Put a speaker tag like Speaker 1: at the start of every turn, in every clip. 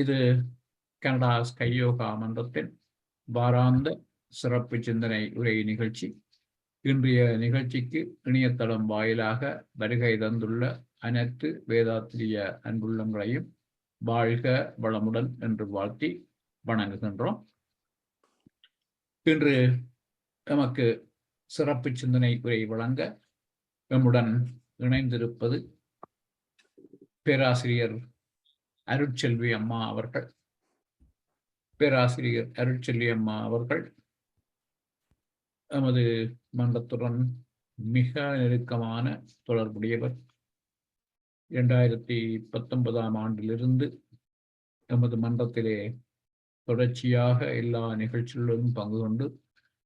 Speaker 1: இது Canada sky yoga மன்றத்தின் வாராந்த சிறப்பு சிந்தனை உரை நிகழ்ச்சி. இன்றைய நிகழ்ச்சிக்கு இணையதளம் வாயிலாக வருகை தந்துள்ள அனைத்து வேதாத்திரிய அன்புள்ளங்களையும் வாழ்க வளமுடன் என்று வாழ்த்தி வணங்குகின்றோம். இன்று நமக்கு சிறப்பு சிந்தனை உரை வழங்க நம்முடன் இணைந்திருப்பது பேராசிரியர் அருட்செல்வி அம்மா அவர்கள். பேராசிரியர் அருட்செல்வி அம்மா அவர்கள் நமது மன்றத்துடன் மிக நெருக்கமான தொடர்புடையவர். 2019 ஆண்டிலிருந்து நமது மன்றத்திலே தொடர்ச்சியாக எல்லா நிகழ்ச்சிகளிலும் பங்கு கொண்டு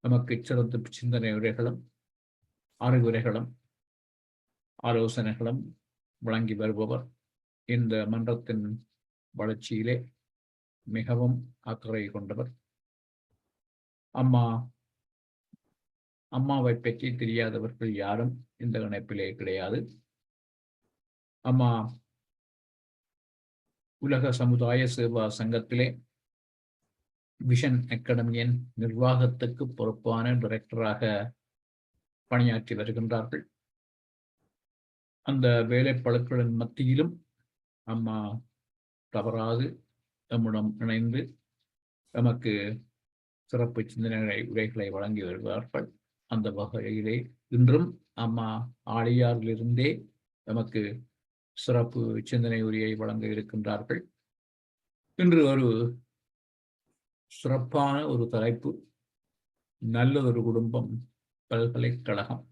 Speaker 1: நமக்கு சிறந்த சிந்தனை உரைகளும் அறிவுரைகளும் ஆலோசனைகளும் வழங்கி வருபவர். இந்த மன்றத்தின் வளர்ச்சியிலே மிகவும் அக்கறை கொண்டவர். அம்மாவை பற்றி தெரியாதவர்கள் யாரும் இந்த இணைப்பிலே கிடையாது. அம்மா உலக சமுதாய சேவா சங்கத்திலே விஷன் அகாடமியின் நிர்வாகத்துக்கு பொறுப்பான டைரக்டராக பணியாற்றி வருகின்றார்கள். அந்த வேலைப்பளுக்களின் மத்தியிலும் அம்மா தவறாது நம்முடன் இணைந்து நமக்கு சிறப்பு சிந்தனை உரைகளை வழங்கி வருகிறார்கள். அந்த வகையிலே இன்றும் அம்மா ஆழியாரிலிருந்தே நமக்கு சிறப்பு சிந்தனை உரையை வழங்க இருக்கின்றார்கள். இன்று ஒரு சிறப்பான ஒரு தலைப்பு, நல்ல ஒரு குடும்பம் பல்கலைக்கழகம்.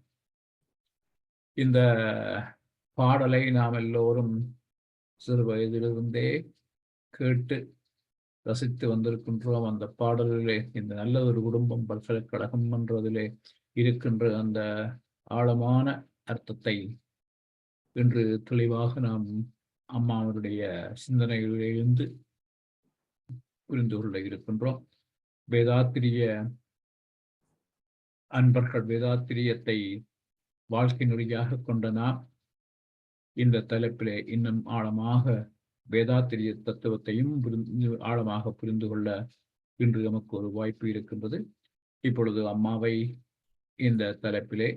Speaker 1: இந்த பாடலை நாம் எல்லோரும் சிறு வயதிலிருந்தே கேட்டு ரசித்து வந்திருக்கின்றோம். அந்த பாடலிலே இந்த நல்ல ஒரு குடும்பம் பல்கலைக்கழகம் என்றதிலே இருக்கின்ற அந்த ஆழமான அர்த்தத்தை இன்று தெளிவாக நாம் அம்மாவுடைய சிந்தனைகளிலிருந்து புரிந்து கொள்ள இருக்கின்றோம். வேதாத்திரிய அன்பர்கள், வேதாத்திரியத்தை வாழ்க்கை நெறியாக கொண்ட நாம் இந்த தலைப்பிலே இன்னும் ஆழமாக வேதாத்திரிய தத்துவத்தையும் ஆழமாக புரிந்து கொள்ள இன்று நமக்கு ஒரு வாய்ப்பு இருக்கின்றது. இப்பொழுது அம்மாவை இந்த தலைப்பிலே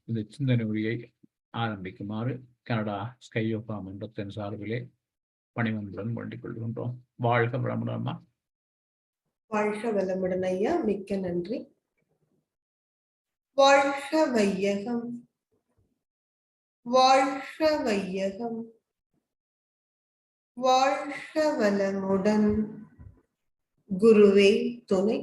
Speaker 1: இந்த சிந்தனை உரையை ஆரம்பிக்குமாறு கனடா ஸ்கை யோகா மன்றத்தின் சார்பிலே பணிவன்புடன் வேண்டிக் கொள்கின்றோம். வாழ்க வளமுடன் அம்மா.
Speaker 2: வாழ்க வளமுடன் ஐயா, மிக்க நன்றி. வாழ்க வையகம், வாழ்க வையகம், வாழ்க வளமுடன். குருவே துணை.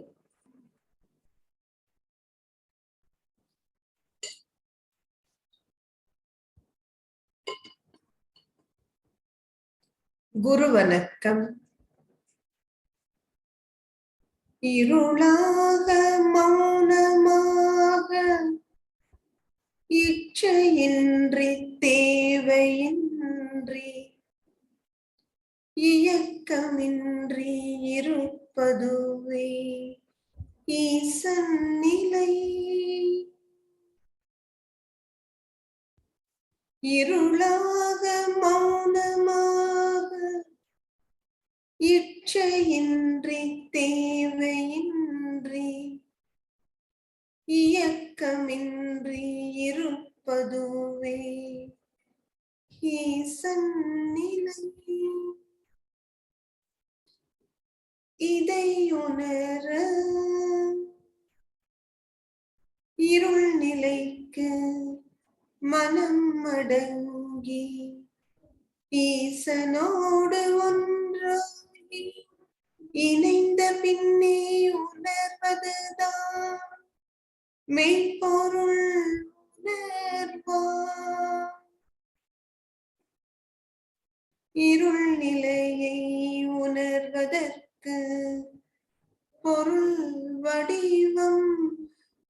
Speaker 2: குரு வணக்கம். இருளாக மௌனமாக இச்சையின்றி தேவையின்றி இயக்கமின்றி இருப்பதுவே ஈசன் நிலை. இருளாக மௌனமாக இச்சையின்றி தேவையின்றி இயக்கமின்றி இருப்பதுவே ஈசன் நிலை. இதை உணர இருள் நிலைக்கு மனம் அடங்கி ஈசனோடு ஒன்றாகி இணைந்த பின்னே உணர்வதுதான் மெய்ப்பொருள் உணர்வார். இருள் நிலையை உணர்வதற்கு பொருள் வடிவம்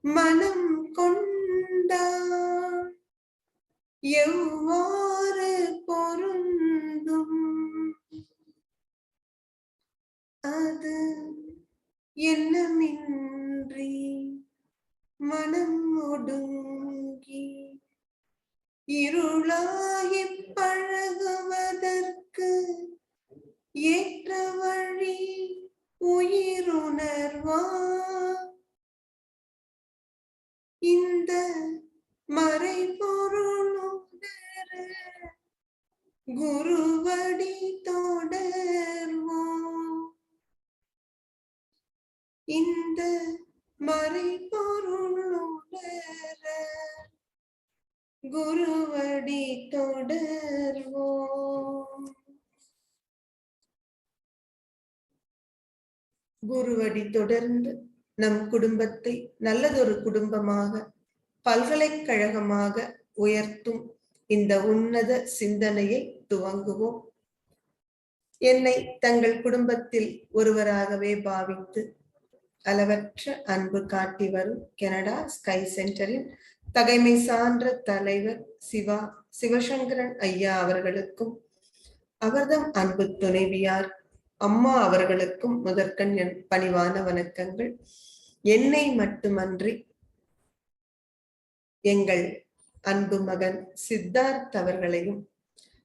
Speaker 2: மனம் கொண்டார். எவ்வாறு பொருந்தும் அது எண்ணமின்றி மனம் ஒடுங்கி இருளாகி பழகுவதற்கு ஏற்ற வழி உயிருணர்வா இந்த மறைபொருளுணர குருவடி தொடர்வோம். இந்த மறைபொருளுணர குருவடி தொடர்வோம். குருவடி தொடர்ந்து நம் குடும்பத்தை நல்லதொரு குடும்பமாக, பல்கலைக்கழகமாக உயர்த்தும் இந்த உன்னத சிந்தனையை துவங்குவோம். என்னை தங்கள் குடும்பத்தில் ஒருவராகவே பாவித்து அளவற்ற அன்பு காட்டி வரும் கனடா ஸ்கை சென்டரின் தகைமை சான்ற தலைவர் சிவசங்கரன் ஐயா அவர்களுக்கும், அவர்தம் அன்பு துணைவியார் அம்மா அவர்களுக்கும் முதற்கண் என் பணிவான வணக்கங்கள். என்னை மட்டுமன்றி எங்கள் அன்பு மகன் சித்தார்த் அவர்களையும்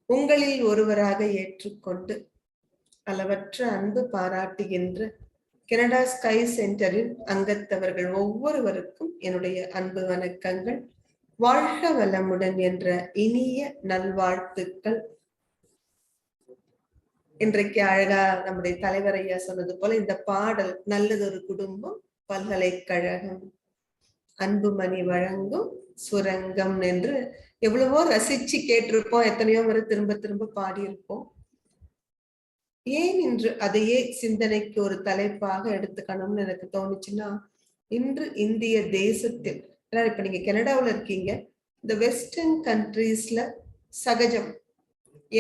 Speaker 2: உங்களில் ஒருவராக ஏற்றுக்கொண்டு அளவற்ற அன்பு பாராட்டுகின்ற கனடா ஸ்கை சென்டரின் அங்கத்தவர்கள் ஒவ்வொருவருக்கும் என்னுடைய அன்பு வணக்கங்கள். வாழ்க வளமுடன் என்ற இனிய நல்வாழ்த்துக்கள். இன்றைக்கு அழகா நம்முடைய தலைவர் ஐயா சொன்னது போல இந்த பாடல் நல்லதொரு குடும்பம், பல்கலைக்கழகம், அன்புமணி வழங்கும் சுரங்கம் என்று எவ்வளவோ ரசிச்சு கேட்டிருப்போம், எத்தனையோ முறை திரும்ப திரும்ப பாடியிருப்போம். ஏன் இன்று அதையே சிந்தனைக்கு ஒரு தலைப்பாக எடுத்துக்கணும்னு எனக்கு தோணுச்சுன்னா, இன்று இந்திய தேசத்தில், இப்ப நீங்க கனடாவில் இருக்கீங்க, இந்த வெஸ்டர்ன் கண்ட்ரீஸ்ல சகஜம்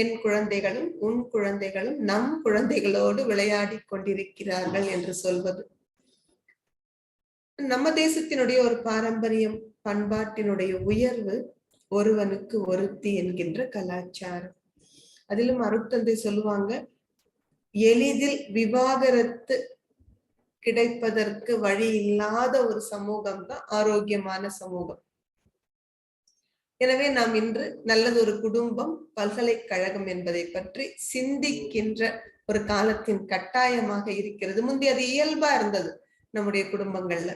Speaker 2: என் குழந்தைகளும் உன் குழந்தைகளும் நம் குழந்தைகளோடு விளையாடி கொண்டிருக்கிறார்கள் என்று சொல்வது நம்ம தேசத்தினுடைய ஒரு பாரம்பரியம், பண்பாட்டினுடைய உயர்வு, ஒருவனுக்கு ஒருத்தி என்கின்ற கலாச்சாரம். அதிலும் அருட்தந்தை சொல்லுவாங்க, எளிதில் விவாகரத்து கிடைப்பதற்கு வழி இல்லாத ஒரு சமூகம் தான் ஆரோக்கியமான சமூகம். எனவே நாம் இன்று நல்லதொரு குடும்பம், பல்கலைக்கழகம் என்பதை பற்றி சிந்திக்கின்ற ஒரு காலத்தின் கட்டாயமாக இருக்கிறது. முந்தைய அது இயல்பா இருந்தது நம்முடைய குடும்பங்கள்ல.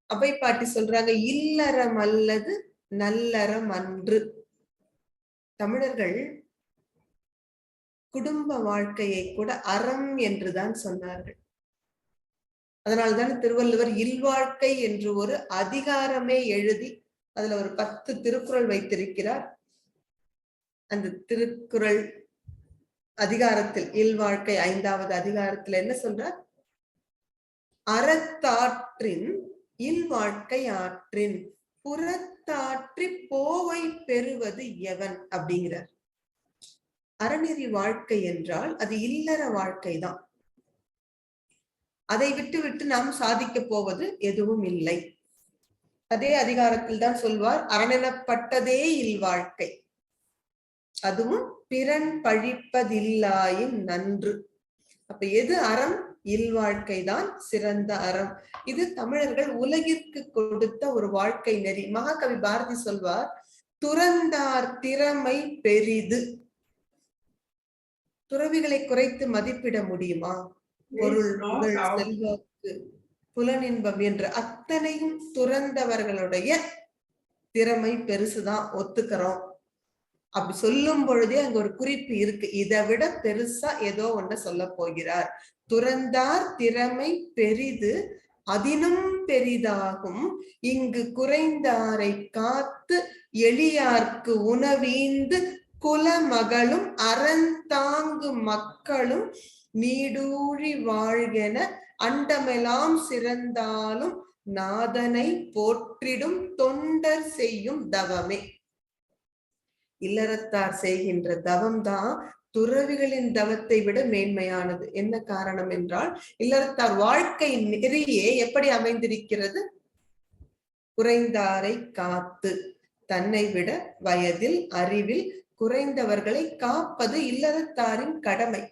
Speaker 2: அவை பாட்டி சொல்றாங்க, இல்லறம் அல்லது நல்லறம் அன்று. தமிழர்கள் குடும்ப வாழ்க்கையை கூட அறம் என்றுதான் சொன்னார்கள். அதனால்தான் திருவள்ளுவர் இல்வாழ்க்கை என்று ஒரு அதிகாரமே எழுதி அதுல ஒரு 10 திருக்குறள் வைத்திருக்கிறார். அந்த திருக்குறள் அதிகாரத்தில், இல்வாழ்க்கை 5வது அதிகாரத்தில் என்ன சொல்றார்? அறத்தாற்றின் இல்வாழ்க்கை ஆற்றின் புறத்தாற்றி போவை பெறுவது எவன் அப்படிங்கிறார். அறநெறி வாழ்க்கை என்றால் அது இல்லற வாழ்க்கை தான். அதை விட்டு நாம் சாதிக்க போவது எதுவும் இல்லை. அதே அதிகாரத்தில் தான் சொல்வார், அரணெனப்பட்டதே இல்வாழ்க்கை, அதுவும் பிறன் பழிப்பதில்லாயும் நன்று. அப்ப எது அறம்? இல்வாழ்க்கை தான் சிறந்த அறம். இது தமிழர்கள் உலகிற்கு கொடுத்த ஒரு வாழ்க்கை நெறி. மகாகவி பாரதி சொல்வார், துறந்தார் திறமை பெரிது. துறவிகளை குறைத்து மதிப்பிட முடியுமா? பொருள், புகழ், செல்வாக்கு, புலனின்பம் என்று அத்தனையும் துறந்தவர்களுடைய திறமை பெருசுதான், ஒத்துக்கிறோம். அப்படி சொல்லும் பொழுதே அங்க ஒரு குறிப்பு இருக்கு, இதை விட பெருசா ஏதோ ஒண்ணு சொல்ல போகிறார். துறந்தார் திறமை பெரிது அதினும் பெரிதாகும், இங்கு குறைந்தாரை காத்து எளியார்க்கு உணவீந்து குலமகளும் அறந்தாங்கு மக்களும் நீடூழி வாழ்கென அண்டமெல்லாம் சிறந்தாலும் நாதனை போற்றிடும் தொண்டர் செய்யும் தவமே. இல்லறத்தார் செய்கின்ற தவம்தான் துறவிகளின் தவத்தை விட மேன்மையானது. என்ன காரணம் என்றால், இல்லறத்தார் வாழ்க்கை நெறியே எப்படி அமைந்திருக்கிறது? குறைந்தாரை காத்து, தன்னை விட வயதில் அறிவில் குறைந்தவர்களை காப்பது இல்லறத்தாரின் கடமை.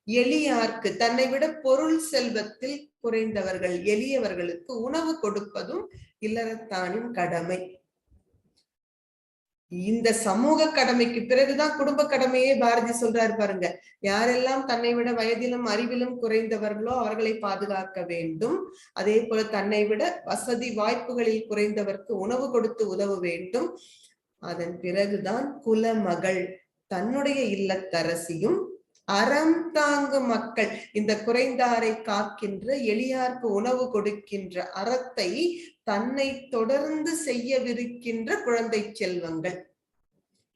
Speaker 2: எளியார்க்கு, தன்னை விட பொருள் செல்வத்தில் குறைந்தவர்கள் எளியவர்களுக்கு உணவு கொடுப்பதும் இல்லறத்தானின் கடமை. இந்த சமூக கடமைக்கு பிறகுதான் குடும்ப கடமையே பாரதி சொல்றாரு பாருங்க. யாரெல்லாம் தன்னை விட வயதிலும் அறிவிலும் குறைந்தவர்களோ அவர்களை பாதுகாக்க வேண்டும். அதே போல தன்னை விட வசதி வாய்ப்புகளில் குறைந்தவருக்கு உணவு கொடுத்து உதவ வேண்டும். அதன் பிறகுதான் குலமகள் தன்னுடைய இல்லத்தரசியும் அறம் தாங்கும் மக்கள், இந்த குறைந்தாரை காக்கின்ற எளியார்க்கு உணவு கொடுக்கின்ற அறத்தை தன்னை தொடர்ந்து செய்யவிருக்கின்ற குழந்தை செல்வங்கள்,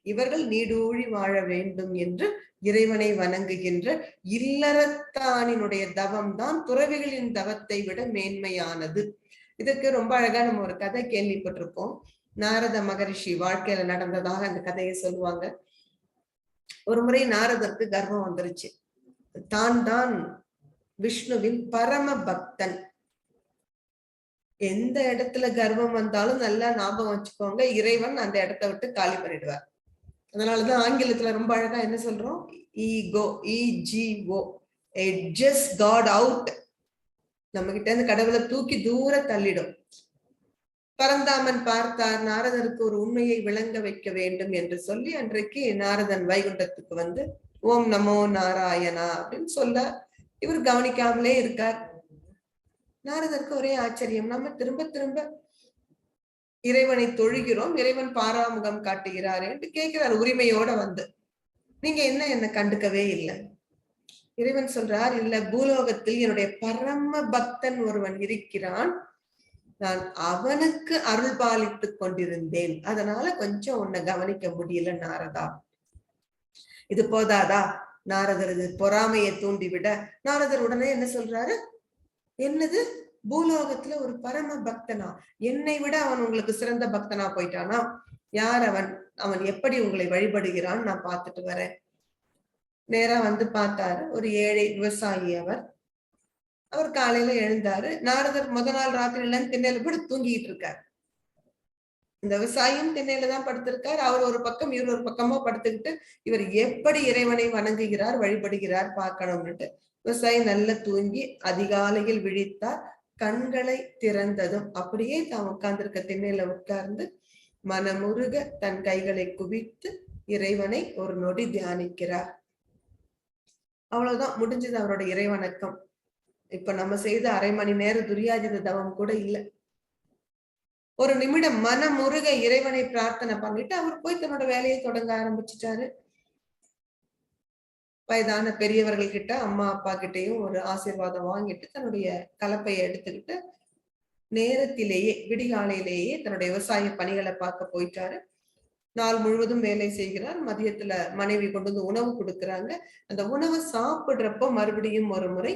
Speaker 2: இவர்கள் நீடூழி வாழ வேண்டும் என்று இறைவனை வணங்குகின்ற இல்லறத்தானினுடைய தவம் தான் துறவிகளின் தவத்தை விட மேன்மையானது. இதுக்கு ரொம்ப அழகா நம்ம ஒரு கதை கேள்விப்பட்டிருப்போம். நாரத மகரிஷி வாழ்க்கையில நடந்ததாக அந்த கதையை சொல்லுவாங்க. ஒரு முறை நாரதற்கு கர்வம் வந்துருச்சு. தான் விஷ்ணுவின் பரம பக்தன். எந்த இடத்துல கர்வம் வந்தாலும் நல்லா ஞாபகம் வச்சுக்கோங்க, இறைவன் அந்த இடத்தை விட்டு காலி பண்ணிடுவார். அதனாலதான் ஆங்கிலத்துல ரொம்ப அழகா என்ன சொல்றோம், ego, EGO, just God out. நம்ம கிட்ட இருந்து கடவுளை தூக்கி தூர தள்ளிடும். பரந்தாமன் பார்த்தார், நாரதருக்கு ஒரு உண்மையை விளங்க வைக்க வேண்டும் என்று சொல்லி அன்றைக்கு நாரதன் வைகுண்டத்துக்கு வந்து ஓம் நமோ நாராயணா அப்படின்னு சொல்ல இவர் கவனிக்காமலே இருக்கார். நாரதருக்கு ஒரே ஆச்சரியம். நம்ம திரும்ப திரும்ப இறைவனை தொழுகிறோம், இறைவன் பாராமுகம் காட்டுகிறார் என்று கேட்கிறார் உரிமையோட வந்து. நீங்க என்ன கண்டுக்கவே இல்லை. இறைவன் சொல்றார், இல்ல, பூலோகத்தில் என்னுடைய பரம பக்தன் ஒருவன் இருக்கிறான், நான் அவனுக்கு அருள் பாலித்துக் கொண்டிருந்தேன், அதனால கொஞ்சம் உன்னை கவனிக்க முடியல நாரதா. இது போதாதா? நாரதர் பொறாமையை தூண்டிவிட நாரதர் உடனே என்ன சொல்றாரு, என்னது பூலோகத்துல ஒரு பரம பக்தனா, என்னை விட அவன் உங்களுக்கு சிறந்த பக்தனா போயிட்டானா? யார் அவன்? அவன் எப்படி உங்களை வழிபடுகிறான் நான் பார்த்துட்டு வரேன். நேரா வந்து பார்த்தாரு. ஒரு ஏழை விவசாயி அவர் காலையில எழுந்தாரு. நாரதர் முத நாள் ராத்திரில திண்ணையில படுத்து தூங்கிட்டு இருக்காரு. இந்த விவசாயியும் திண்ணையில தான் படுத்திருக்கார். அவர் ஒரு பக்கம், இவர் ஒரு பக்கமா படுத்துக்கிட்டு இவர் எப்படி இறைவனை வணங்குகிறார் வழிபடுகிறார் பார்க்கணும்னுட்டு விவசாயி நல்ல தூங்கி அதிகாலையில் விழித்தார். கண்களை திறந்ததும் அப்படியே தான் உட்கார்ந்திருக்க திண்ணையில உட்கார்ந்து மனமுருக தன் கைகளை குவித்து இறைவனை ஒரு நொடி தியானிக்கிறார். அவ்வளவுதான், முடிஞ்சது அவரோட இறைவணக்கம். இப்ப நம்ம செய்த அரை மணி நேர துரியாஜித தவம் கூட இல்லை. ஒரு நிமிடம் மனமுருக இறைவனை பிரார்த்தனை பண்ணிட்டு அவர் போய் தன்னோட வேலையை தொடங்க ஆரம்பிச்சுட்டாரு. வயதான பெரியவர்கள் கிட்ட, அம்மா அப்பா கிட்டையும் ஒரு ஆசீர்வாதம் வாங்கிட்டு தன்னுடைய கலப்பையை எடுத்துக்கிட்டு நேரத்திலேயே விடிகாலையிலேயே தன்னுடைய விவசாய பணிகளை பார்க்க போயிட்டாரு. நாள் முழுவதும் வேலை செய்கிறார். மதியத்துல மனைவி கொண்டு வந்து உணவு கொடுக்குறாங்க. அந்த உணவை சாப்பிடுறப்போ மறுபடியும் ஒரு முறை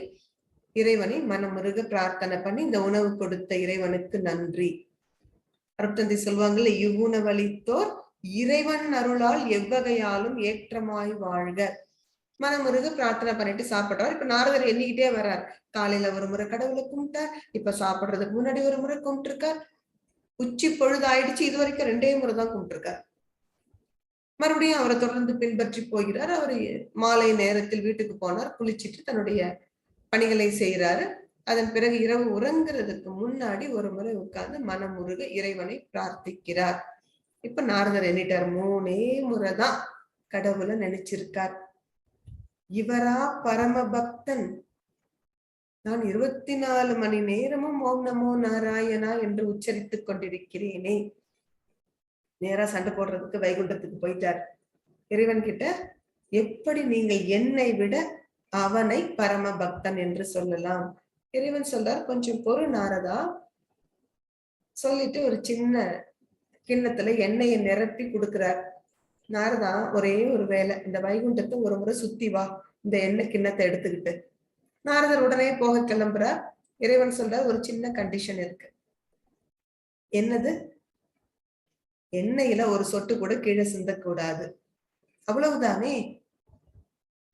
Speaker 2: இறைவனை மனமுருக பிரார்த்தனை பண்ணி, இந்த உணவு கொடுத்த இறைவனுக்கு நன்றி. அருட்தந்தை சொல்லுவாங்கல்ல, இவ்வுணவளித்தோர் இறைவன் அருளால் எவ்வகையாலும் ஏற்றமாய் வாழ்க. மனமுருக பிரார்த்தனை பண்ணிட்டு சாப்பிடுறார். இப்ப நாரதர் எண்ணிக்கிட்டே வர்றார். காலையில ஒரு முறை கடவுளை கும்பிட்டார், இப்ப சாப்பிடுறதுக்கு முன்னாடி ஒரு முறை கும்பிட்டுருக்கார், உச்சி பொழுது ஆயிடுச்சு, இது வரைக்கும் 2 முறை தான் கும்பிட்டுருக்கார். மறுபடியும் அவரை தொடர்ந்து பின்பற்றி போகிறார். அவர் மாலை நேரத்தில் வீட்டுக்கு போனார், குளிச்சிட்டு தன்னுடைய பணிகளை செய்யறாரு. அதன் பிறகு இரவு உறங்குறதுக்கு முன்னாடி ஒரு முறை உட்கார்ந்து மனமுருக இறைவனை பிரார்த்திக்கிறார். இப்ப நாரதர் எண்ணிட்டார், 3 முறைதான் கடவுளை நினைச்சிருக்கார். இவரா பரம பக்தன்? நான் 24 மணி நேரமும் ஓம் நமோ நாராயணா என்று உச்சரித்துக் கொண்டிருக்கிறேனே. நேரா சண்டை போடுறதுக்கு வைகுண்டத்துக்கு போயிட்டார். இறைவன் கிட்ட, எப்படி நீங்கள் என்னை விட அவனை பரம பக்தன் என்று சொல்லலாம்? இறைவன் சொல்றார், கொஞ்சம் பொறு நாரதா. சொல்லிட்டு ஒரு சின்ன கிண்ணத்துல எண்ணெயை நிரப்பி கொடுக்கிறார். நாரதா, ஒரே ஒரு வேலை, இந்த வைகுண்டத்தை ஒரு முறை சுத்தி வா, இந்த எண்ணெய் கிண்ணத்தை எடுத்துக்கிட்டு. நாரதர் உடனே போக கிளம்புறார். இறைவன் சொல்றார், ஒரு சின்ன கண்டிஷன் இருக்கு. என்னது? எண்ணெயில ஒரு சொட்டு கூட கீழே சிந்தக்கூடாது, அவ்வளவுதானே.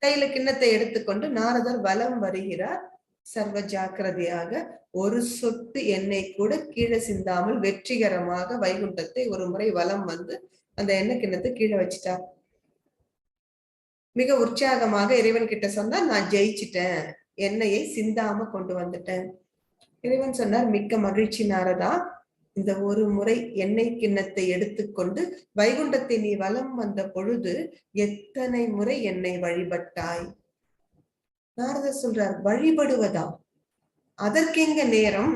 Speaker 2: கையில கிண்ணத்தை எடுத்துக்கொண்டு நாரதர் வலம் வருகிறார். சர்வ ஜாக்கிரதையாக ஒரு சொட்டு எண்ணெய் கூட கீழே சிந்தாமல் வெற்றிகரமாக வைகுண்டத்தை ஒரு முறை வலம் வந்து அந்த எண்ணெய் கிண்ணத்தை கீழே வச்சிட்டார். மிக உற்சாகமாக இறைவன் கிட்ட சொன்னா, நான் ஜெயிச்சிட்டேன், எண்ணெயை சிந்தாம கொண்டு வந்துட்டேன். இறைவன் சொன்னார், மிக்க மகிழ்ச்சி நாரதா, இந்த ஒரு முறை எண்ணெய் கிண்ணத்தை எடுத்துக்கொண்டு வைகுண்டத்தை நீ வலம் வந்த பொழுது எத்தனை முறை என்னை வழிபட்டாய்? நாரதர் சொல்றார், வழிபடுவதா? அதற்கெங்க நேரம்?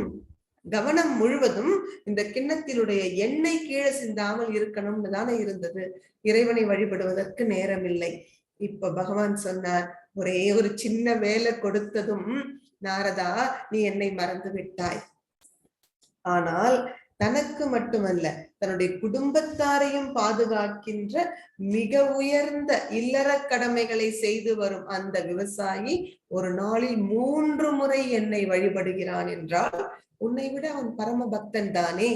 Speaker 2: கவனம் முழுவதும் இந்த கிண்ணத்தினுடைய எண்ணெய் கீழே சிந்தாமல் இருக்கணும்னு தானே இருந்தது. இறைவனை வழிபடுவதற்கு நேரம் இல்லை. இப்ப பகவான் சொன்னார், ஒரே ஒரு சின்ன வேலை கொடுத்ததும் நாரதா நீ என்னை மறந்து விட்டாய். ஆனால் தனக்கு மட்டுமல்ல, தன்னுடைய குடும்பத்தாரையும் பாதுகாக்கின்ற மிக உயர்ந்த இல்லற கடமைகளை செய்து வரும் அந்த விவசாயி ஒரு நாளில் 3 முறை என்னை வழிபடுகிறான் என்றால் உன்னை விட அவன் பரம பக்தன் தானே.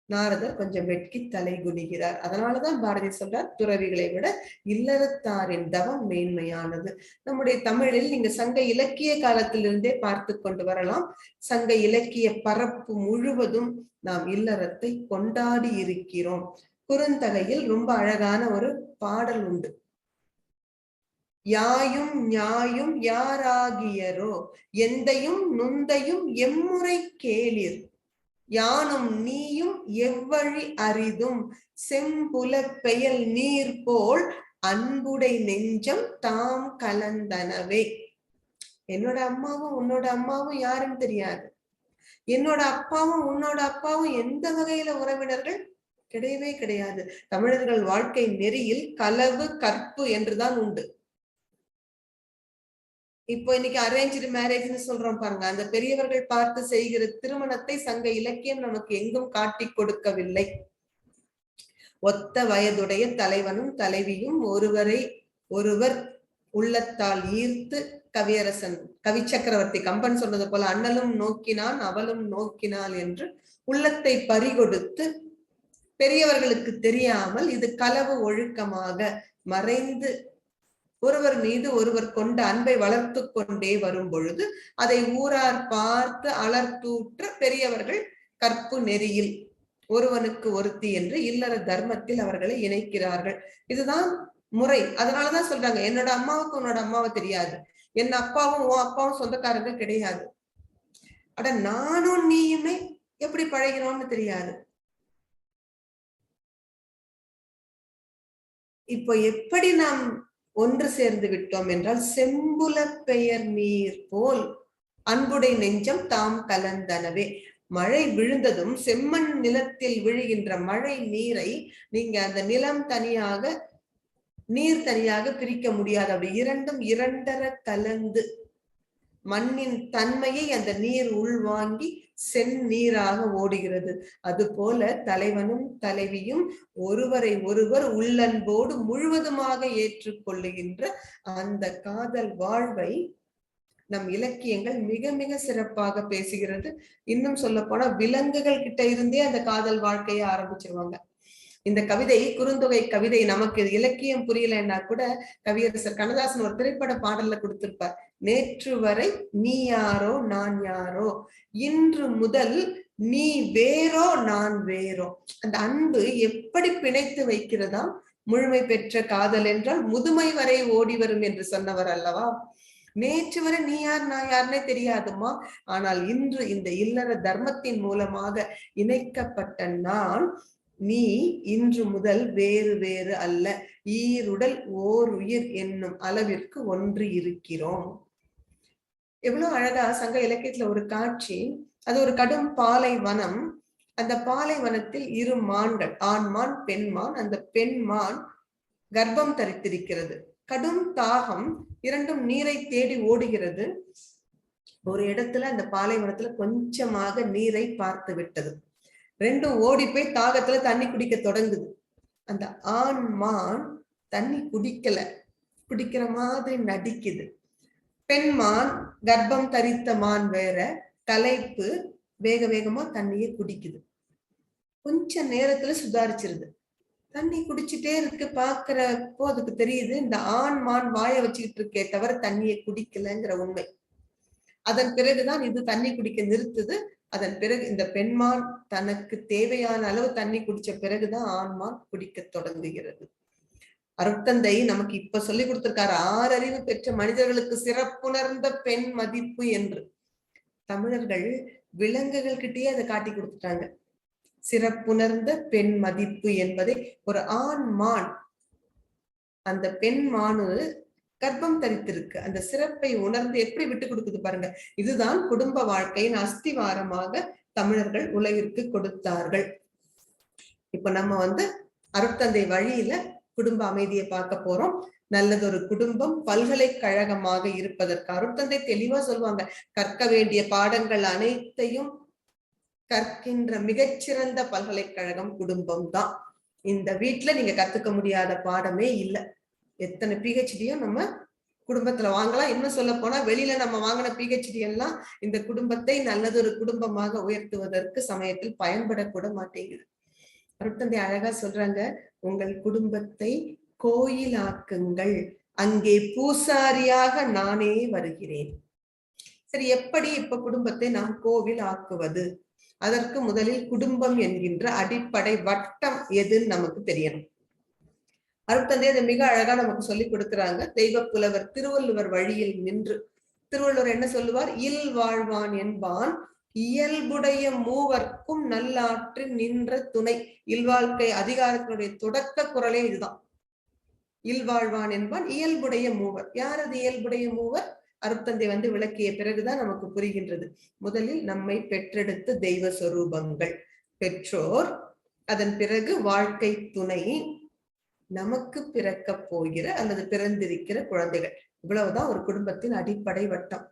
Speaker 2: நாரதர் கொஞ்சம் வெட்கி தலை குனிகிறார். அதனாலதான் பாரதி சொல்றார், துறவிகளை விட இல்லறத்தாரின் தவம் மேன்மையானது. நம்முடைய தமிழில் நீங்க சங்க இலக்கிய காலத்திலிருந்தே பார்த்து கொண்டு வரலாம். சங்க இலக்கிய பரப்பு முழுவதும் நாம் இல்லறத்தை கொண்டாடி இருக்கிறோம். குறுந்தகையில் ரொம்ப அழகான ஒரு பாடல் உண்டு. யாயும் ஞாயும் யாராகியரோ எந்தையும் நுந்தையும் எம்முறை கேளிர், யானும் நீயும் எவ்வழி அரிதும் செம்புல பெயல் நீர் போல் அன்புடை நெஞ்சம் தாம் கலந்தனவே. என்னோட அம்மாவும் உன்னோட அம்மாவும் யாருன்னு தெரியாது. என்னோட அப்பாவும் உன்னோட அப்பாவும் எந்த வகையில உறவினர்கள்? கிடையவே கிடையாது. தமிழர்கள் வாழ்க்கை நெறியில் களவு கற்பு என்றுதான் உண்டு. இப்போ இன்னைக்கு அரேஞ்ச்டு மேரேஜ்னு சொல்றோம் பாருங்க. அந்த பெரியவர்கள் பார்த்து செய்கிற திருமணத்தை சங்க இலக்கியம் நமக்கு எங்கும் காட்டி கொடுக்கவில்லை. ஒத்த வயதுடைய தலைவனும் தலைவியும் ஒருவரை ஒருவர் உள்ளத்தால் ஈர்த்து, கவியரசன் கவி சக்கரவர்த்தி கம்பன் சொன்னது போல அண்ணலும் நோக்கினான் அவளும் நோக்கினாள் என்று உள்ளத்தை பறிகொடுத்து, பெரியவர்களுக்கு தெரியாமல் இது களவு ஒழுக்கமாக மறைந்து ஒருவர் மீது ஒருவர் கொண்ட அன்பை வளர்த்து கொண்டே வரும் பொழுது அதை ஊரார் பார்த்து அலர்த்தூற்ற பெரியவர்கள் கற்பு நெறியில் ஒருவனுக்கு ஒருத்தி என்று இல்லற தர்மத்தில் அவர்களை இணைக்கிறார்கள். இதுதான் முறை. அதனாலதான் சொல்றாங்க, என்னோட அம்மாவுக்கு உன்னோட அம்மாவை தெரியாது, என் அப்பாவும் உன் அப்பாவும் சொந்தக்காரங்க கிடையாது. அட நானும் நீயுமே எப்படி பழகிறோம்னு தெரியாது. இப்போ எப்படி நாம் ஒன்று சேர்ந்து விட்டோம் என்றால், செம்புல பெயர் நீர் போல் அன்புடை நெஞ்சம் தாம் கலந்தனவே. மழை விழுந்ததும் செம்மண் நிலத்தில் விழுகின்ற மழை நீரை நீங்க அந்த நிலம் தனியாக நீர் தனியாக பிரிக்க முடியாது. அப்படி இரண்டும் இரண்டர கலந்து மண்ணின் தன்மையை அந்த நீர் உள்வாங்கி செந்நீராக ஓடுகிறது. அது போல தலைவனும் தலைவியும் ஒருவரை ஒருவர் உள்ளன்போடு முழுவதுமாக ஏற்றுக்கொள்ளுகின்ற அந்த காதல் வாழ்வை நம் இலக்கியங்கள் மிக மிக சிறப்பாக பேசுகிறது. இன்னும் சொல்ல போனா விலங்குகள் கிட்ட இருந்தே அந்த காதல் வாழ்க்கையை ஆரம்பிச்சிருவாங்க. இந்த கவிதை, குறுந்தொகை கவிதை நமக்கு இலக்கியம் புரியலைன்னா கூட கவியரசர் கண்ணதாசன் ஒரு திரைப்பட பாடல்ல கொடுத்திருப்பார். நேற்று வரை நீ யாரோ நான் யாரோ, இன்று முதல் நீ வேறோ நான் வேறோ. அந்த அன்பு எப்படி பிணைத்து வைக்கிறதா? முழுமை பெற்ற காதல் என்றால் முதுமை வரை ஓடி வரும் என்று சொன்னவர் அல்லவா? நேற்று வரை நீ யார் நான் யாருன்னே தெரியாதுமா, ஆனால் இன்று இந்த இல்லற தர்மத்தின் மூலமாக இணைக்கப்பட்ட நான் நீ இன்று முதல் வேறு வேறு அல்ல, ஈருடல் ஓர் உயிர் என்னும் அளவிற்கு ஒன்று இருக்கிறோம். எவ்வளவு அழகா சங்க இலக்கியத்துல ஒரு காட்சி. அது ஒரு கடும் பாலைவனம். அந்த பாலைவனத்தில் 2 மான்கள், ஆண்மான் பெண்மான். அந்த பெண்மான் கர்ப்பம் தரித்திருக்கிறது. கடும் தாகம், இரண்டும் நீரை தேடி ஓடுகிறது. ஒரு இடத்துல அந்த பாலைவனத்துல கொஞ்சமாக நீரை பார்த்து விட்டது. ரெண்டும் ஓடி போய் தாகத்துல தண்ணி குடிக்க தொடங்குது. அந்த ஆண் மான் தண்ணி குடிக்கல, குடிக்கிற மாதிரி நடிக்குது. பெண்மான், கர்ப்பம் தரித்த மான் வேற, தலைப்பு, வேக வேகமா தண்ணியை குடிக்குது. கொஞ்ச நேரத்துல சுதாரிச்சிருது. தண்ணி குடிச்சுட்டே இருக்கு. பாக்குறப்போ அதுக்கு தெரியுது இந்த ஆண் மான் வாய வச்சுக்கிட்டு இருக்கே தவிர தண்ணியை குடிக்கலங்கிற உண்மை. அதன் பிறகுதான் இது தண்ணி குடிக்க நிறுத்துது. அதன் பிறகு இந்த பெண்மான் தனக்கு தேவையான அளவு தண்ணி குடிச்ச பிறகுதான் ஆண்மான் குடிக்க தொடங்குகிறது. அருட்தந்தை நமக்கு இப்ப சொல்லி கொடுத்திருக்காரு, 6 அறிவு பெற்ற மனிதர்களுக்கு சிறப்புணர்ந்த பெண் மதிப்பு என்று. தமிழர்கள் விலங்குகள் கிட்டயே அதை காட்டி கொடுத்துட்டாங்க. சிறப்புணர்ந்த பெண் மதிப்பு என்பதை ஒரு ஆண் மான், அந்த பெண் மானு கர்ப்பம் தரித்திருக்கு, அந்த சிறப்பை உணர்ந்து எப்படி விட்டு கொடுக்குது பாருங்க. இதுதான் குடும்ப வாழ்க்கையின் அஸ்திவாரமாக தமிழர்கள் உலகிற்கு கொடுத்தார்கள். இப்ப நம்ம அருட்தந்தை வழியில குடும்ப அமைதியை பார்க்க போறோம். நல்லதொரு குடும்பம் பல்கலைக்கழகமாக இருப்பதற்கு அருட்தந்தை தெளிவா சொல்லுவாங்க, கற்க வேண்டிய பாடங்கள் அனைத்தையும் கற்கின்ற மிகச்சிறந்த பல்கலைக்கழகம் குடும்பம் தான். இந்த வீட்டுல நீங்க கத்துக்க முடியாத பாடமே இல்லை. எத்தனை பிஹெச்டியும் நம்ம குடும்பத்துல வாங்கலாம். இன்னும் சொல்ல போனா வெளியில நம்ம வாங்கின பிஹெச்டி எல்லாம் இந்த குடும்பத்தை நல்லதொரு குடும்பமாக உயர்த்துவதற்கு சமயத்தில் பயன்படக்கூட மாட்டேங்குது. அருட்தந்தை அழகா சொல்றாங்க, உங்கள் குடும்பத்தை கோயிலாக்குங்கள், அங்கே பூசாரியாக நானே வருகிறேன். சரி, எப்படி இப்ப குடும்பத்தை நாம் கோவில் ஆக்குவது? அதற்கு முதலில் குடும்பம் என்கின்ற அடிப்படை வட்டம் எதுன்னு நமக்கு தெரியணும். அருட்தந்தை அதை மிக அழகா நமக்கு சொல்லி கொடுக்கிறாங்க. தெய்வ புலவர் திருவள்ளுவர் வழியில் நின்று திருவள்ளுவர் என்ன சொல்லுவார்? இல் வாழ்வான் என்பான் இயல்புடைய மூவர்க்கும் நல்லாற்றில் நின்ற துணை. இல்வாழ்க்கை அதிகாரத்தினுடைய தொடக்க குரலே இதுதான். இல்வாழ்வான் என்பான் இயல்புடைய மூவர். யார் அது இயல்புடைய மூவர்? அருட்தந்தை விளக்கிய பிறகுதான் நமக்கு புரிகின்றது. முதலில் நம்மை பெற்றெடுத்த தெய்வ சொரூபங்கள், பெற்றோர், அதன் பிறகு வாழ்க்கை துணை, நமக்கு பிறக்க போகிற அல்லது பிறந்திருக்கிற குழந்தைகள். இவ்வளவுதான் ஒரு குடும்பத்தின் அடிப்படை வட்டம்.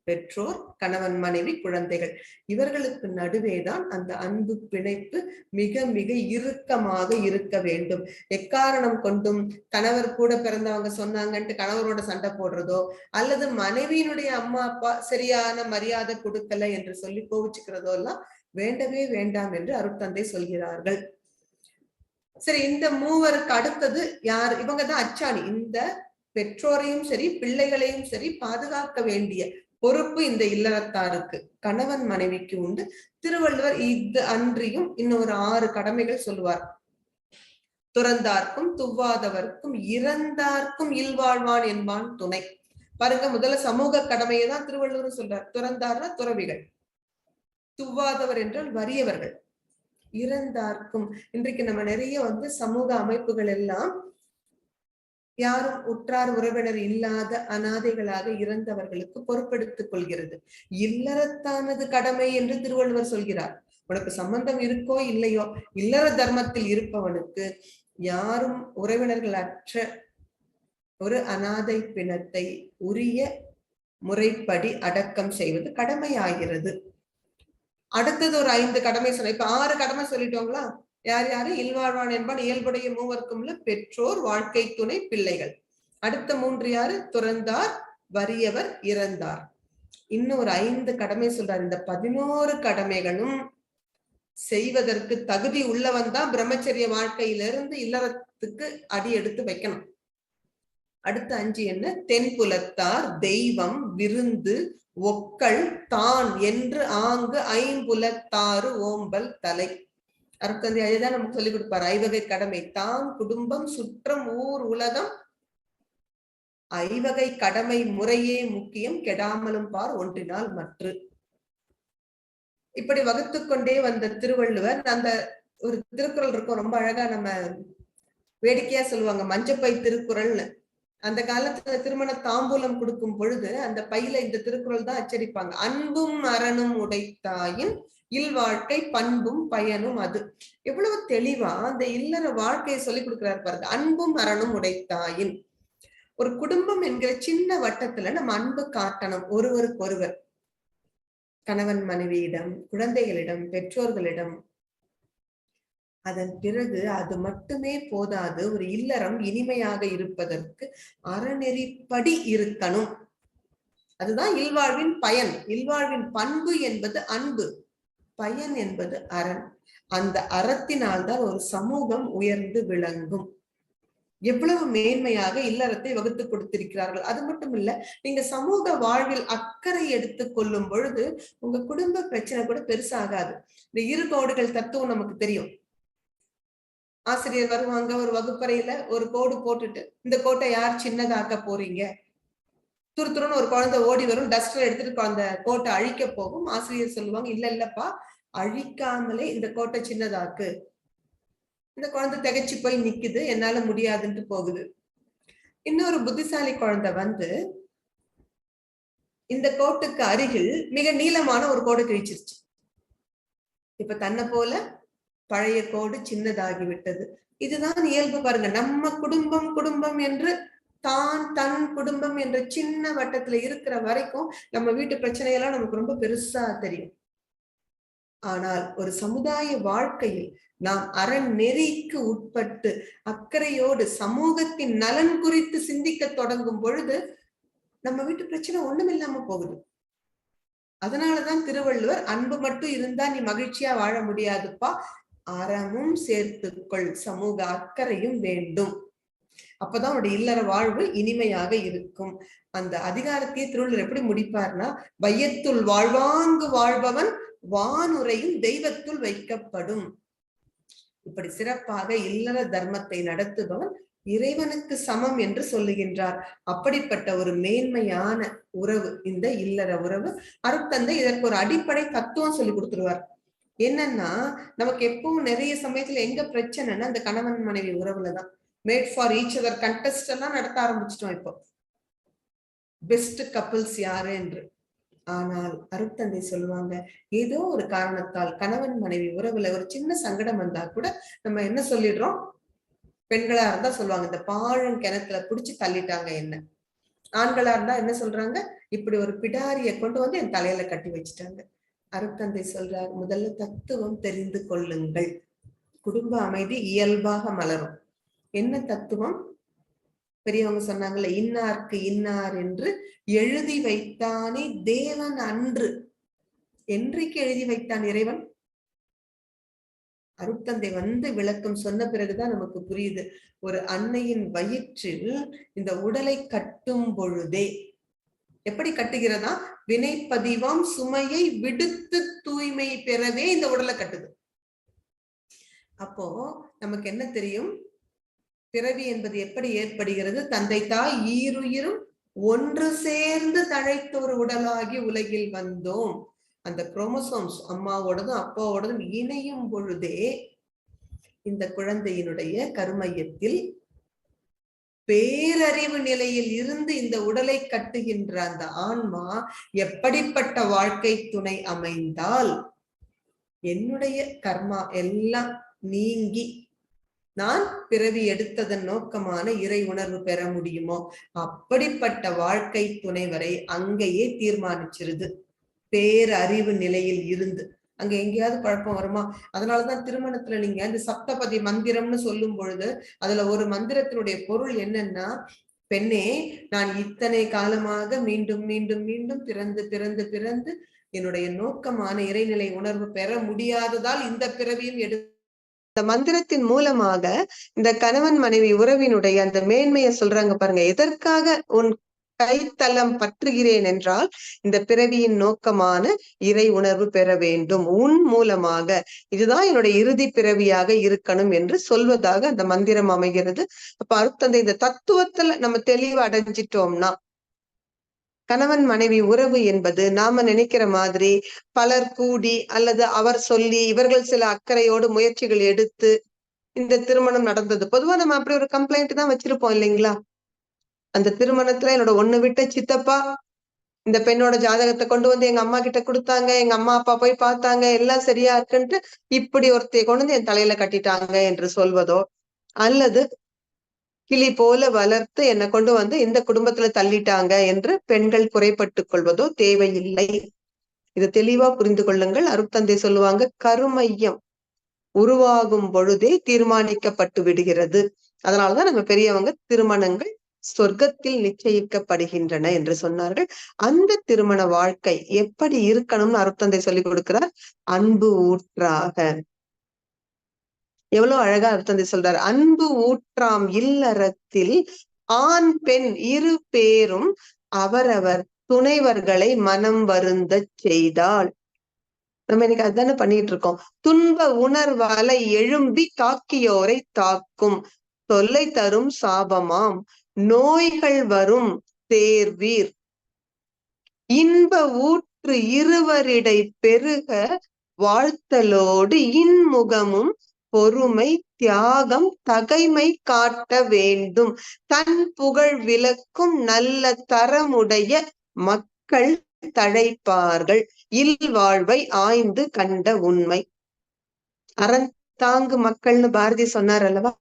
Speaker 2: பெற்றோர், கணவன், மனைவி, குழந்தைகள், இவர்களுக்கு நடுவேதான் அந்த அன்பு பிணைப்பு மிக மிக இறுக்கமாக இருக்க வேண்டும். எக்காரணம் கொண்டும் கணவர் கூட பிறந்தவங்க சொன்னாங்கன்ட்டு கணவரோட சண்டை போடுறதோ அல்லது மனைவியினுடைய அம்மா அப்பா சரியான மரியாதை கொடுக்கல என்று சொல்லி கோவிச்சுக்கிறதோ எல்லாம் வேண்டவே வேண்டாம் என்று அருட்தந்தை சொல்கிறார்கள். சரி, இந்த மூவருக்கு அடுத்தது யார்? இவங்கதான் அச்சாணி. இந்த பெற்றோரையும் சரி பிள்ளைகளையும் சரி பாதுகாக்க வேண்டிய பொறுப்பு இந்த இல்லறத்தாருக்கு, கணவன் மனைவிக்கு உண்டு. திருவள்ளுவர் இது அன்றியும் இன்னொரு 6 கடமைகள் சொல்லுவார். துறந்தார்க்கும் துவாதவர்க்கும் இறந்தார்க்கும் இல்வாழ்வான் என்பான் துணை. பாருங்க, முதல்ல சமூக கடமையை தான் திருவள்ளுவர் சொல்றார். துறந்தார்னா துறவிகள், துவாதவர் என்றால் வறியவர்கள், இறந்தார்க்கும். இன்றைக்கு நம்ம நிறைய சமூக அமைப்புகள் எல்லாம் யாரும் உற்றார் உறவினர் இல்லாத அனாதைகளாக இறந்தவர்களுக்கு பொறுப்பெடுத்துக் கொள்கிறது. இல்லறத்தானது கடமை என்று திருவள்ளுவர் சொல்கிறார். உனக்கு சம்பந்தம் இருக்கோ இல்லையோ, இல்லற தர்மத்தில் இருப்பவனுக்கு யாரும் உறவினர்கள் அற்ற ஒரு அனாதை பிணத்தை உரிய முறைப்படி அடக்கம் செய்வது கடமையாகிறது. அடுத்தது ஒரு 5 கடமை சொன்ன. இப்ப 6 கடமை சொல்லிட்டோங்களா? யார் யாரு? இல்வாழ்வான் என்பான் இயல்புடைய மூவர்க்கும் பெற்றோர், வாழ்க்கை துணை, பிள்ளைகள். அடுத்த 3 யாரு? துறந்தார், வறியவர், இறந்தார். இன்னொரு 5 கடமை சொல்றார். இந்த 11 கடமைகளும் செய்வதற்கு தகுதி உள்ளவன் தான் பிரம்மச்சரிய வாழ்க்கையிலிருந்து இல்லறத்துக்கு அடி எடுத்து வைக்கணும். அடுத்த 5 என்ன? தென்புலத்தார், தெய்வம், விருந்து, ஒக்கள், தான் என்று ஆங்கு ஐம்புலத்தாறு ஓம்பல் தலை. அருட்தந்தை அதுதான் நமக்கு சொல்லிக் கொடுப்பார். 5 கடமை: தான், குடும்பம், சுற்றம், ஊர், உலகம். 5 கடமை முறையே முக்கியம், கெடாமலும் பார் ஒன்றினால் மற்று. இப்படி வகுத்து கொண்டே வந்த திருவள்ளுவர் அந்த ஒரு திருக்குறள் இருக்கும், ரொம்ப அழகா நம்ம வேடிக்கையா சொல்லுவாங்க, மஞ்சப்பை திருக்குறள்னு. அந்த காலத்துல திருமண தாம்பூலம் கொடுக்கும் பொழுது அந்த பையில இந்த திருக்குறள் தான் அச்சடிப்பாங்க. அன்பும் அரணும் உடைத்தாயின் இல்வாழ்க்கை பண்பும் பயனும் அது. எவ்வளவு தெளிவா அந்த இல்லற வாழ்க்கையை சொல்லி கொடுக்கிறார் பாருங்க. அன்பும் அரணும் உடைத்தாயின். ஒரு குடும்பம் என்கிற சின்ன வட்டத்துல நம்ம அன்பு காட்டணும் ஒருவருக்கு ஒருவர், கணவன் மனைவியிடம், குழந்தைகளிடம், பெற்றோர்களிடம். அதன் பிறகு அது மட்டுமே போதாது. ஒரு இல்லறம் இனிமையாக இருப்பதற்கு அறநெறிப்படி இருக்கணும். அதுதான் இல்வாழ்வின் பயன். இல்வாழ்வின் பண்பு என்பது அன்பு, பயன் என்பது அரண். அந்த அறத்தினால்தான் ஒரு சமூகம் உயர்ந்து விளங்கும். எவ்வளவு மேன்மையாக இல்லறத்தை வகுத்து கொடுத்திருக்கிறார்கள். அது மட்டும் இல்ல, நீங்க சமூக வாழ்வில் அக்கறை எடுத்துக் கொள்ளும் பொழுது உங்க குடும்ப பிரச்சனை கூட பெருசாகாது. இந்த 2 கோடுகள் தத்துவம் நமக்கு தெரியும். ஆசிரியர் வருவாங்க, ஒரு வகுப்பறையில ஒரு கோடு போட்டுட்டு இந்த கோட்டை யார் சின்னதாக்க போறீங்க, துருத்துருன்னு ஒரு குழந்தை ஓடி வரும், டஸ்டர் எடுத்துட்டு அந்த கோட்டை அழிக்க போகும். ஆசிரியர் சொல்லுவாங்க, இல்லப்பா, அழிக்காமலே இந்த கோட்டை சின்னதாக்கு. இந்த குழந்தை திகைச்சு போய் நிக்குது, என்னால முடியாதுன்ட்டு போகுது. இன்னொரு புத்திசாலி குழந்தை வந்து இந்த கோட்டுக்கு அருகில் மிக நீளமான ஒரு கோடு கிழிச்சிருச்சு. இப்ப தன்னை போல பழைய கோடு சின்னதாகி விட்டது. இதுதான் இயல்பு பாருங்க. நம்ம குடும்பம் குடும்பம் என்று தன் குடும்பம் என்ற சின்ன வட்டத்துல இருக்கிற வரைக்கும் நம்ம வீட்டு பிரச்சனையெல்லாம் நமக்கு ரொம்ப பெருசா தெரியும். ஆனால் ஒரு சமுதாய வாழ்க்கையில் நாம் அறநெறிக்கு உட்பட்டு அக்கறையோடு சமூகத்தின் நலன் குறித்து சிந்திக்க தொடங்கும் பொழுது நம்ம வீட்டு பிரச்சனை ஒண்ணுமில்லாம போகுது. அதனாலதான் திருவள்ளுவர், அன்பு மட்டும் இருந்தா நீ மகிழ்ச்சியா வாழ முடியாதுப்பா, அறமும் சேர்த்துக்கொள், சமூக அக்கறையும் வேண்டும், அப்பதான் அவருடைய இல்லற வாழ்வு இனிமையாக இருக்கும். அந்த அதிகாரத்தையே திருவள்ளுவர் எப்படி முடிப்பார்னா, வையத்துள் வாழ்வாங்கு வாழ்பவன் வானுரையும் தெய்வத்துள் வைக்கப்படும். இப்படி சிறப்பாக இல்லற தர்மத்தை நடத்துபவன் இறைவனுக்கு சமம் என்று சொல்லுகின்றார். அப்படிப்பட்ட ஒரு மேன்மையான உறவு இந்த இல்லற உறவு. அருட்தந்தை இதற்கு ஒரு அடிப்படை தத்துவம் சொல்லி கொடுத்துருவார். என்னன்னா, நமக்கு எப்பவும் நிறைய சமயத்துல எங்க பிரச்சனைன்னா இந்த கணவன் மனைவி உறவுலதான். Made for each other contest எல்லாம் நடத்த ஆரம்பிச்சிட்டோம் இப்போ, பெஸ்ட் கப்பிள்ஸ் யாரு என்று. ஆனால் அருட்தந்தை சொல்லுவாங்க, ஏதோ ஒரு காரணத்தால் கணவன் மனைவி உறவுல ஒரு சின்ன சங்கடம் வந்தா கூட நம்ம என்ன சொல்லிடுறோம், பெண்களா இருந்தா சொல்லுவாங்க, இந்த பாழும் கிணத்துல புடிச்சு தள்ளிட்டாங்க என்ன. ஆண்களா இருந்தா என்ன சொல்றாங்க, இப்படி ஒரு பிடாரிய கொண்டு வந்து என் தலையில கட்டி வச்சுட்டாங்க. அருட்தந்தை சொல்றார், முதல்ல தத்துவம் தெரிந்து கொள்ளுங்கள், குடும்ப அமைதி இயல்பாக மலரும். என்ன தத்துவம்? பெரியவங்க சொன்னாங்கல்ல, இன்னார்க்கு இன்னார் என்று எழுதி வைத்தானே தேவன் அன்று. என்றைக்கு எழுதி வைத்தான் இறைவன்? அருட்தந்தை வந்து விளக்கம் சொன்ன பிறகுதான் நமக்கு புரியுது. ஒரு அன்னையின் வயிற்றில் இந்த உடலை கட்டும் பொழுதே எப்படி கட்டுகிறதா, வினைப்பதிவாம் சுமையை விடுத்து தூய்மை பெறவே இந்த உடலை கட்டுது. அப்போ நமக்கு என்ன தெரியும், பிறவி என்பது எப்படி ஏற்படுகிறது? தந்தை தாய் ஈருயிரும் ஒன்று சேர்ந்து தழைத்த ஒரு உடலாகி உலகில் வந்தோம். அந்த குரோமோசோம்ஸ் அம்மாவோடதும் அப்பாவோடதும் இணையும் பொழுதே இந்த குழந்தையினுடைய கருமையத்தில் பேரறிவு நிலையில் இருந்து இந்த உடலை கட்டுகின்ற அந்த ஆன்மா எப்படிப்பட்ட வாழ்க்கை துணை அமைந்தால் என்னுடைய கர்மா எல்லாம் நீங்கி நான் பிறவி எடுத்ததன் நோக்கமான இறை உணர்வு பெற முடியுமோ, அப்படிப்பட்ட வாழ்க்கை துணைவரை அங்கேயே தீர்மானிச்சிருது. பேரறிவு நிலையில் இருந்து. அங்க எங்கேயாவது குழப்பம் வருமா? அதனாலதான் திருமணத்துல நீங்க இந்த சப்தபதி மந்திரம்னு சொல்லும் பொழுது அதுல ஒரு மந்திரத்தினுடைய பொருள் என்னன்னா, பெண்ணே, நான் இத்தனை காலமாக மீண்டும் மீண்டும் மீண்டும் பிறந்து பிறந்து பிறந்து என்னுடைய நோக்கமான இறைநிலை உணர்வு பெற முடியாததால் இந்த பிறவியும் இந்த மந்திரத்தின் மூலமாக இந்த கணவன் மனைவி உறவினுடைய அந்த மேன்மையை சொல்றாங்க பாருங்க. எதற்காக உன் கைத்தலம் பற்றுகிறேன் என்றால் இந்த பிறவியின் நோக்கமான இறை உணர்வு பெற வேண்டும், உன் மூலமாக, இதுதான் என்னுடைய இறுதி பிறவியாக இருக்கணும் என்று சொல்வதாக அந்த மந்திரம் அமைகிறது. அப்ப அருட்தந்தை இந்த தத்துவத்துல நம்ம தெளிவு அடைஞ்சிட்டோம்னா, கணவன் மனைவி உறவு என்பது நாம நினைக்கிற மாதிரி பலர் கூடி அல்லது அவர் சொல்லி இவர்கள் சில அக்கறையோடு முயற்சிகள் எடுத்து இந்த திருமணம் நடந்தது. பொதுவா நம்ம அப்படி ஒரு கம்ப்ளைண்ட் தான் வச்சிருப்போம் இல்லைங்களா? அந்த திருமணத்துல என்னோட ஒண்ணு விட்ட சித்தப்பா இந்த பெண்ணோட ஜாதகத்தை கொண்டு வந்து எங்க அம்மா கிட்ட கொடுத்தாங்க, எங்க அம்மா அப்பா போய் பார்த்தாங்க, எல்லாம் சரியா இருக்குன்ட்டு இப்படி ஒருத்தைய கொண்டு வந்து என் தலையில கட்டிட்டாங்க என்று சொல்வதோ, அல்லது கிளி போல வளர்த்து என்னை கொண்டு வந்து இந்த குடும்பத்துல தள்ளிட்டாங்க என்று பெண்கள் குறைப்பட்டுக் கொள்வதோ தேவையில்லை. இது தெளிவா புரிந்து கொள்ளுங்கள். அருட்தந்தை சொல்லுவாங்க, கருமையம் உருவாகும் பொழுதே தீர்மானிக்கப்பட்டு விடுகிறது. அதனாலதான் நம்ம பெரியவங்க திருமணங்கள் சொர்க்கத்தில் நிச்சயிக்கப்படுகின்றன என்று சொன்னார்கள். அந்த திருமண வாழ்க்கை எப்படி இருக்கணும்னு அருட்தந்தை சொல்லிக் கொடுக்கிறார். அன்பு ஊற்றாக. எவ்வளவு அழகா அருட்தந்தை சொல்றார். அன்பு ஊற்றாம் இல்லறத்தில் ஆண் பெண் இரு பேரும் அவரவர் துணைவர்களை மனம் வருந்த செய்தால். நம்ம இன்னைக்கு அதுதானே பண்ணிட்டு இருக்கோம். துன்ப உணர்வாலை எழும்பி தாக்கியோரை தாக்கும், தொல்லை தரும் சாபமாம், நோய்கள் வரும் தேர்வீர்,
Speaker 3: இன்ப ஊற்று இருவரிடை பெருக வாழ்த்தலோடு இன்முகமும் பொறுமை தியாகம் தகைமை காட்ட வேண்டும். தன் புகழ் விளக்கும் நல்ல தரமுடைய மக்கள் தழைப்பார்கள். இல்வாழ்வை ஆய்ந்து கண்ட உண்மை. அறந்தாங்கு மக்கள்னு பாரதி சொன்னார் அல்லவா?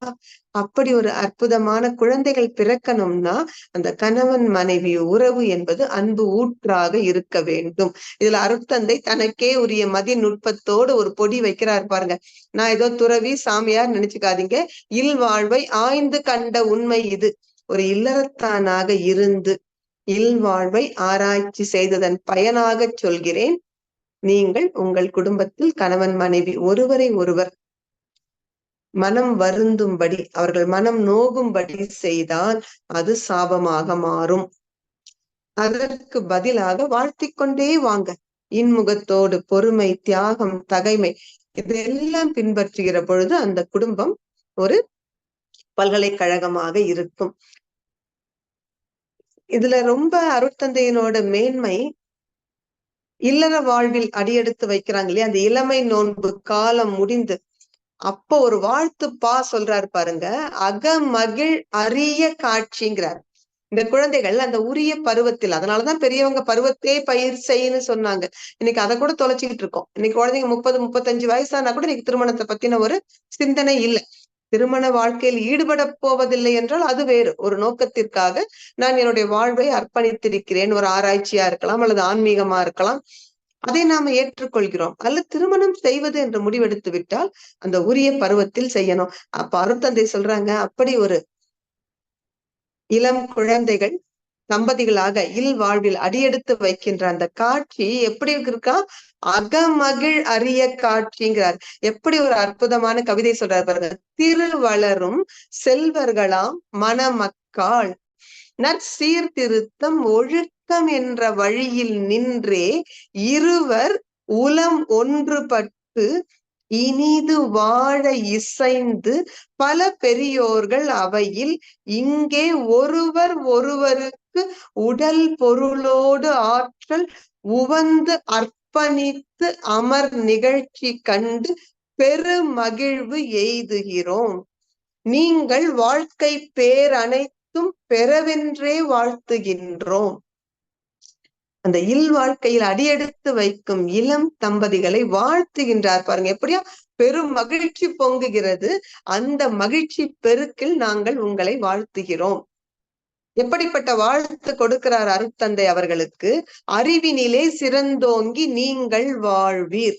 Speaker 3: அப்படி ஒரு அற்புதமான குழந்தைகள் பிறக்கணும்னா அந்த கணவன் மனைவி உறவு என்பது அன்பு ஊற்றாக இருக்க வேண்டும். இதுல அருட்தந்தை தனக்கே உரிய மதிநுட்பத்தோடு ஒரு பொடி வைக்கிறார் பாருங்க. நான் ஏதோ துறவி சாமியார் நினைச்சுக்காதீங்க. இல்வாழ்வை ஆய்ந்து கண்ட உண்மை இது. ஒரு இல்லறத்தானாக இருந்து இல்வாழ்வை ஆராய்ச்சி செய்ததன் பயனாக சொல்கிறேன். நீங்கள் உங்கள் குடும்பத்தில் கணவன் மனைவி ஒருவரை ஒருவர் மனம் வருந்தும்படி, அவர்கள் மனம் நோகும்படி செய்தால் அது சாபமாக மாறும். அதற்கு பதிலாக வாழ்த்திக் கொண்டே வாங்க. இன்முகத்தோடு பொறுமை தியாகம் தகைமை இதெல்லாம் பின்பற்றுகிற பொழுது அந்த குடும்பம் ஒரு பல்கலைக்கழகமாக இருக்கும். இதுல ரொம்ப அருட்தந்தையினோட மேன்மை, இல்லற வாழ்வில் அடியெடுத்து வைக்கிறாங்க இல்லையா, அந்த இளமை நோன்பு காலம் முடிந்து அப்போ ஒரு வாழ்த்து சொல்றாரு பாருங்க. அகமகிழ் அரிய காட்சிங்கிறார். இந்த குழந்தைகள் அந்த உரிய பருவத்தில், அதனாலதான் பெரியவங்க பருவத்தே பயிர் செய்யன்னு சொன்னாங்க. இன்னைக்கு அதை கூட தொலைச்சிக்கிட்டு இருக்கோம். இன்னைக்கு குழந்தைங்க 30-35 வயசானா கூட இன்னைக்கு திருமணத்தை பத்தின ஒரு சிந்தனை இல்லை. திருமண வாழ்க்கையில் ஈடுபட போவதில்லை என்றால் அது வேறு ஒரு நோக்கத்திற்காக நான் என்னுடைய வாழ்வை அர்ப்பணித்திருக்கிறேன். ஒரு ஆராய்ச்சியா இருக்கலாம் அல்லது ஆன்மீகமா இருக்கலாம். அதை நாம ஏற்றுக்கொள்கிறோம். அல்ல திருமணம் செய்வது என்று முடிவெடுத்து விட்டால் அந்த உரிய பருவத்தில் செய்யணும். அப்ப அருட்தந்தை சொல்றாங்க, அப்படி ஒரு இளம் குழந்தைகள் தம்பதிகளாக இல் வாழ்வில் அடியெடுத்து வைக்கின்ற அந்த காட்சி எப்படி இருக்கா? அகமகிழ் அரிய காட்சிங்கிறார். எப்படி ஒரு அற்புதமான கவிதை சொல்றார் பாருங்க. திருவளரும் செல்வர்களாம் மணமக்காள் நற்சீர்திருத்தம் ஒழுக்கம் என்ற வழியில் நின்றே இருவர் உளம் ஒன்றுபட்டு இனிது வாழ இசைந்து பல பெரியோர்கள் அவையில் இங்கே ஒருவர் ஒருவருக்கு உடல் பொருளோடு ஆற்றல் உவந்து அர்ப்பணித்து அமர் நிகழ்ச்சி கண்டு பெருமகிழ்வு எய்துகிறோம். நீங்கள் வாழ்க்கை பேரனைத்தும் பெறவென்றே வாழ்த்துகின்றோம். அந்த இல் வாழ்க்கையில் அடியெடுத்து வைக்கும் இளம் தம்பதிகளை வாழ்த்துகின்றார் பாருங்க. எப்படியா பெரும் மகிழ்ச்சி பொங்குகிறது. அந்த மகிழ்ச்சி பெருக்கில் நாங்கள் உங்களை வாழ்த்துகிறோம். எப்படிப்பட்ட வாழ்த்து கொடுக்கிறார் அருட்தந்தை அவர்களுக்கு? அறிவினிலே சிறந்தோங்கி நீங்கள் வாழ்வீர்.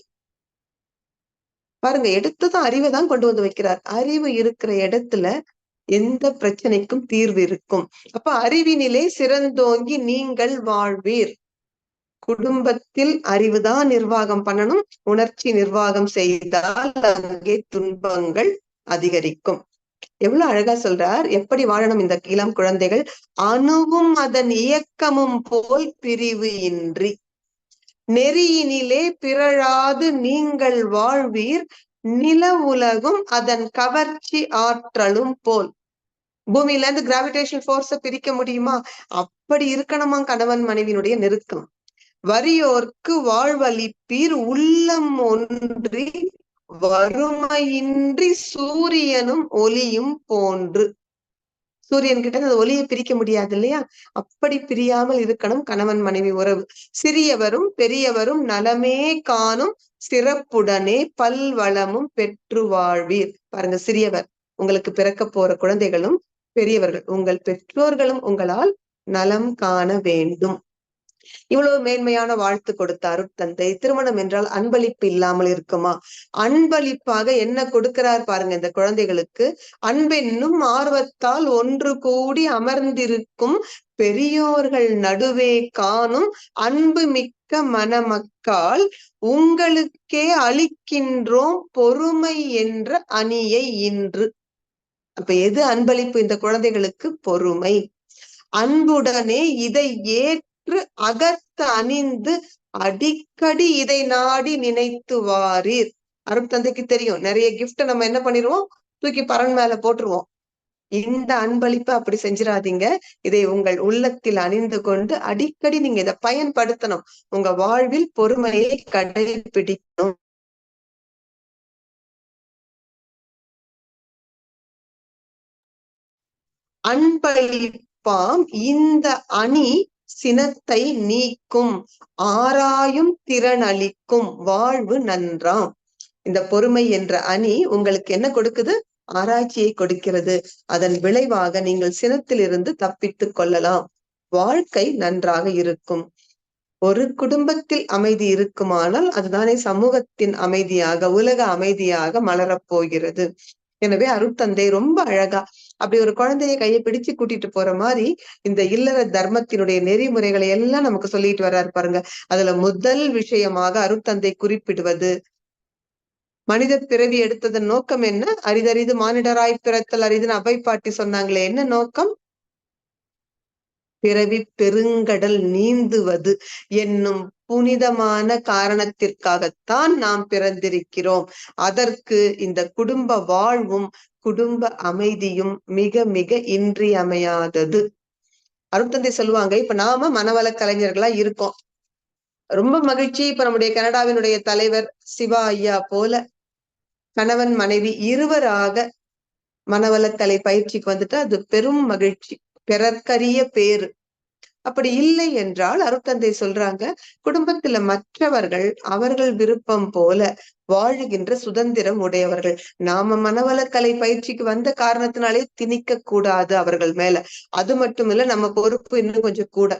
Speaker 3: பாருங்க, எடுத்ததும் அறிவை தான் கொண்டு வந்து வைக்கிறார். அறிவு இருக்கிற இடத்துல எந்த பிரச்சனைக்கும் தீர்வு இருக்கும். அப்ப அறிவினிலே சிறந்தோங்கி நீங்கள் வாழ்வீர். குடும்பத்தில் அறிவுதான் நிர்வாகம் பண்ணணும். உணர்ச்சி நிர்வாகம் செய்தால் அங்கே துன்பங்கள் அதிகரிக்கும். எவ்வளவு அழகா சொல்றார். எப்படி வாழணும் இந்த இளம் குழந்தைகள்? அணுவும் அதன் இயக்கமும் போல் பிரிவு இன்றி நெறியினிலே பிறழாது நீங்கள் வாழ்வீர். நில உலகும் அதன் கவர்ச்சி ஆற்றலும் போல். பூமியில இருந்து கிராவிடேஷன் போர்ஸ பிரிக்க முடியுமா? அப்படி இருக்கணுமா கணவன் மனைவியினுடைய நெருக்கம். வறியோர்க்கு வாழ்வளிப்பீர் உள்ளம் ஒன்றி வறுமையின்றி சூரியனும் ஒளியும் போன்று. சூரியன் கிட்ட அந்த ஒளியை பிரிக்க முடியாது இல்லையா? அப்படி பிரியாமல் இருக்கணும் கணவன் மனைவி உறவு. சிறியவரும் பெரியவரும் நலமே காணும் சிறப்புடனே பல்வளமும் பெற்று வாழ்வீர். பாருங்க, சிறியவர் உங்களுக்கு பிறக்க போற குழந்தைகளும், பெரியவர்கள் உங்கள் பெற்றோர்களும் உங்களால் நலம் காண வேண்டும். இவ்வளவு மேன்மையான வாழ்த்து கொடுத்த அருட்தந்தை. திருமணம் என்றால் அன்பளிப்பு இல்லாமல் இருக்குமா? அன்பளிப்பாக என்ன கொடுக்கிறார் பாருங்க இந்த குழந்தைகளுக்கு. அன்பென்னும் ஆர்வத்தால் ஒன்று கூடி அமர்ந்திருக்கும் பெரியோர்கள் நடுவே காணும் அன்பு மிக்க மணமக்காள் உங்களுக்கே அளிக்கின்றோம் பொறுமை என்ற அணியை இன்று. அப்ப எது அன்பளிப்பு இந்த குழந்தைகளுக்கு? பொறுமை. அன்புடனே இதை அகத்து அணிந்து அடிக்கடி இதை நாடி நினைத்து வாரீர். அருட்தந்தைக்கு தெரியும், நிறைய கிஃப்ட் நம்ம என்ன பண்ணிடுவோம், தூக்கி பரன் மேல போட்டுருவோம். இந்த அன்பளிப்பை அப்படி செஞ்சிடாதீங்க. இதை உங்கள் உள்ளத்தில் அணிந்து கொண்டு அடிக்கடி நீங்க இதை பயன்படுத்தணும். உங்க வாழ்வில் பொறுமையை கடைபிடிக்கணும். அன்பளிப்பாம் இந்த அணி சினத்தை நீக்கும், ஆராயும் திறன் அளிக்கும், வாழ்வு நன்றாம். இந்த பொறுமை என்ற அணி உங்களுக்கு என்ன கொடுக்குது? ஆராய்ச்சியை கொடுக்கிறது. அதன் விளைவாக நீங்கள் சினத்திலிருந்து தப்பித்துக் கொள்ளலாம். வாழ்க்கை நன்றாக இருக்கும். ஒரு குடும்பத்தில் அமைதி இருக்குமானால் அதுதானே சமூகத்தின் அமைதியாக, உலக அமைதியாக மலரப் போகிறது. எனவே அருட்தந்தை ரொம்ப அழகா அப்படி ஒரு குழந்தைய கையை பிடிச்சு கூட்டிட்டு போற மாதிரி இந்த இல்லற தர்மத்தினுடைய நெறிமுறைகளை எல்லாம் நமக்கு சொல்லிட்டு வர்றாரு பாருங்க. அதுல முதல் விஷயமாக அருட்தந்தை குறிப்பிடுவது, மனித பிறவி எடுத்ததன் நோக்கம் என்ன? அரிதறிது மானிடராய் பிறத்தல் அரிதுன்னு அவை பாட்டி சொன்னாங்களே, என்ன நோக்கம்? பிறவி பெருங்கடல் நீந்துவது என்னும் புனிதமான காரணத்திற்காகத்தான் நாம் பிறந்திருக்கிறோம். அதற்கு இந்த குடும்ப வாழ்வும் குடும்ப அமைதியும் மிக மிக இன்றியமையாதது. அருட்தந்தை சொல்லுவாங்க, இப்ப நாம மனவள கலைஞர்களா இருக்கோம். ரொம்ப மகிழ்ச்சி. இப்ப நம்முடைய கனடாவினுடைய தலைவர் சிவா ஐயா போல கணவன் மனைவி இருவராக மனவளக்கலை பயிற்சிக்கு வந்துட்டு அது பெரும் மகிழ்ச்சி, பிறர்க்கரிய பேரு. அப்படி இல்லை என்றால் அருட்தந்தை சொல்றாங்க, குடும்பத்துல மற்றவர்கள் அவர்கள் விருப்பம் போல வாழுகின்ற சுதந்திரம் உடையவர்கள். நாம மனவளக்கலை பயிற்சிக்கு வந்த காரணத்தினாலே திணிக்க கூடாது அவர்கள் மேல. அது மட்டும் இல்ல, நம்ம பொறுப்பு இன்னும் கொஞ்சம் கூட.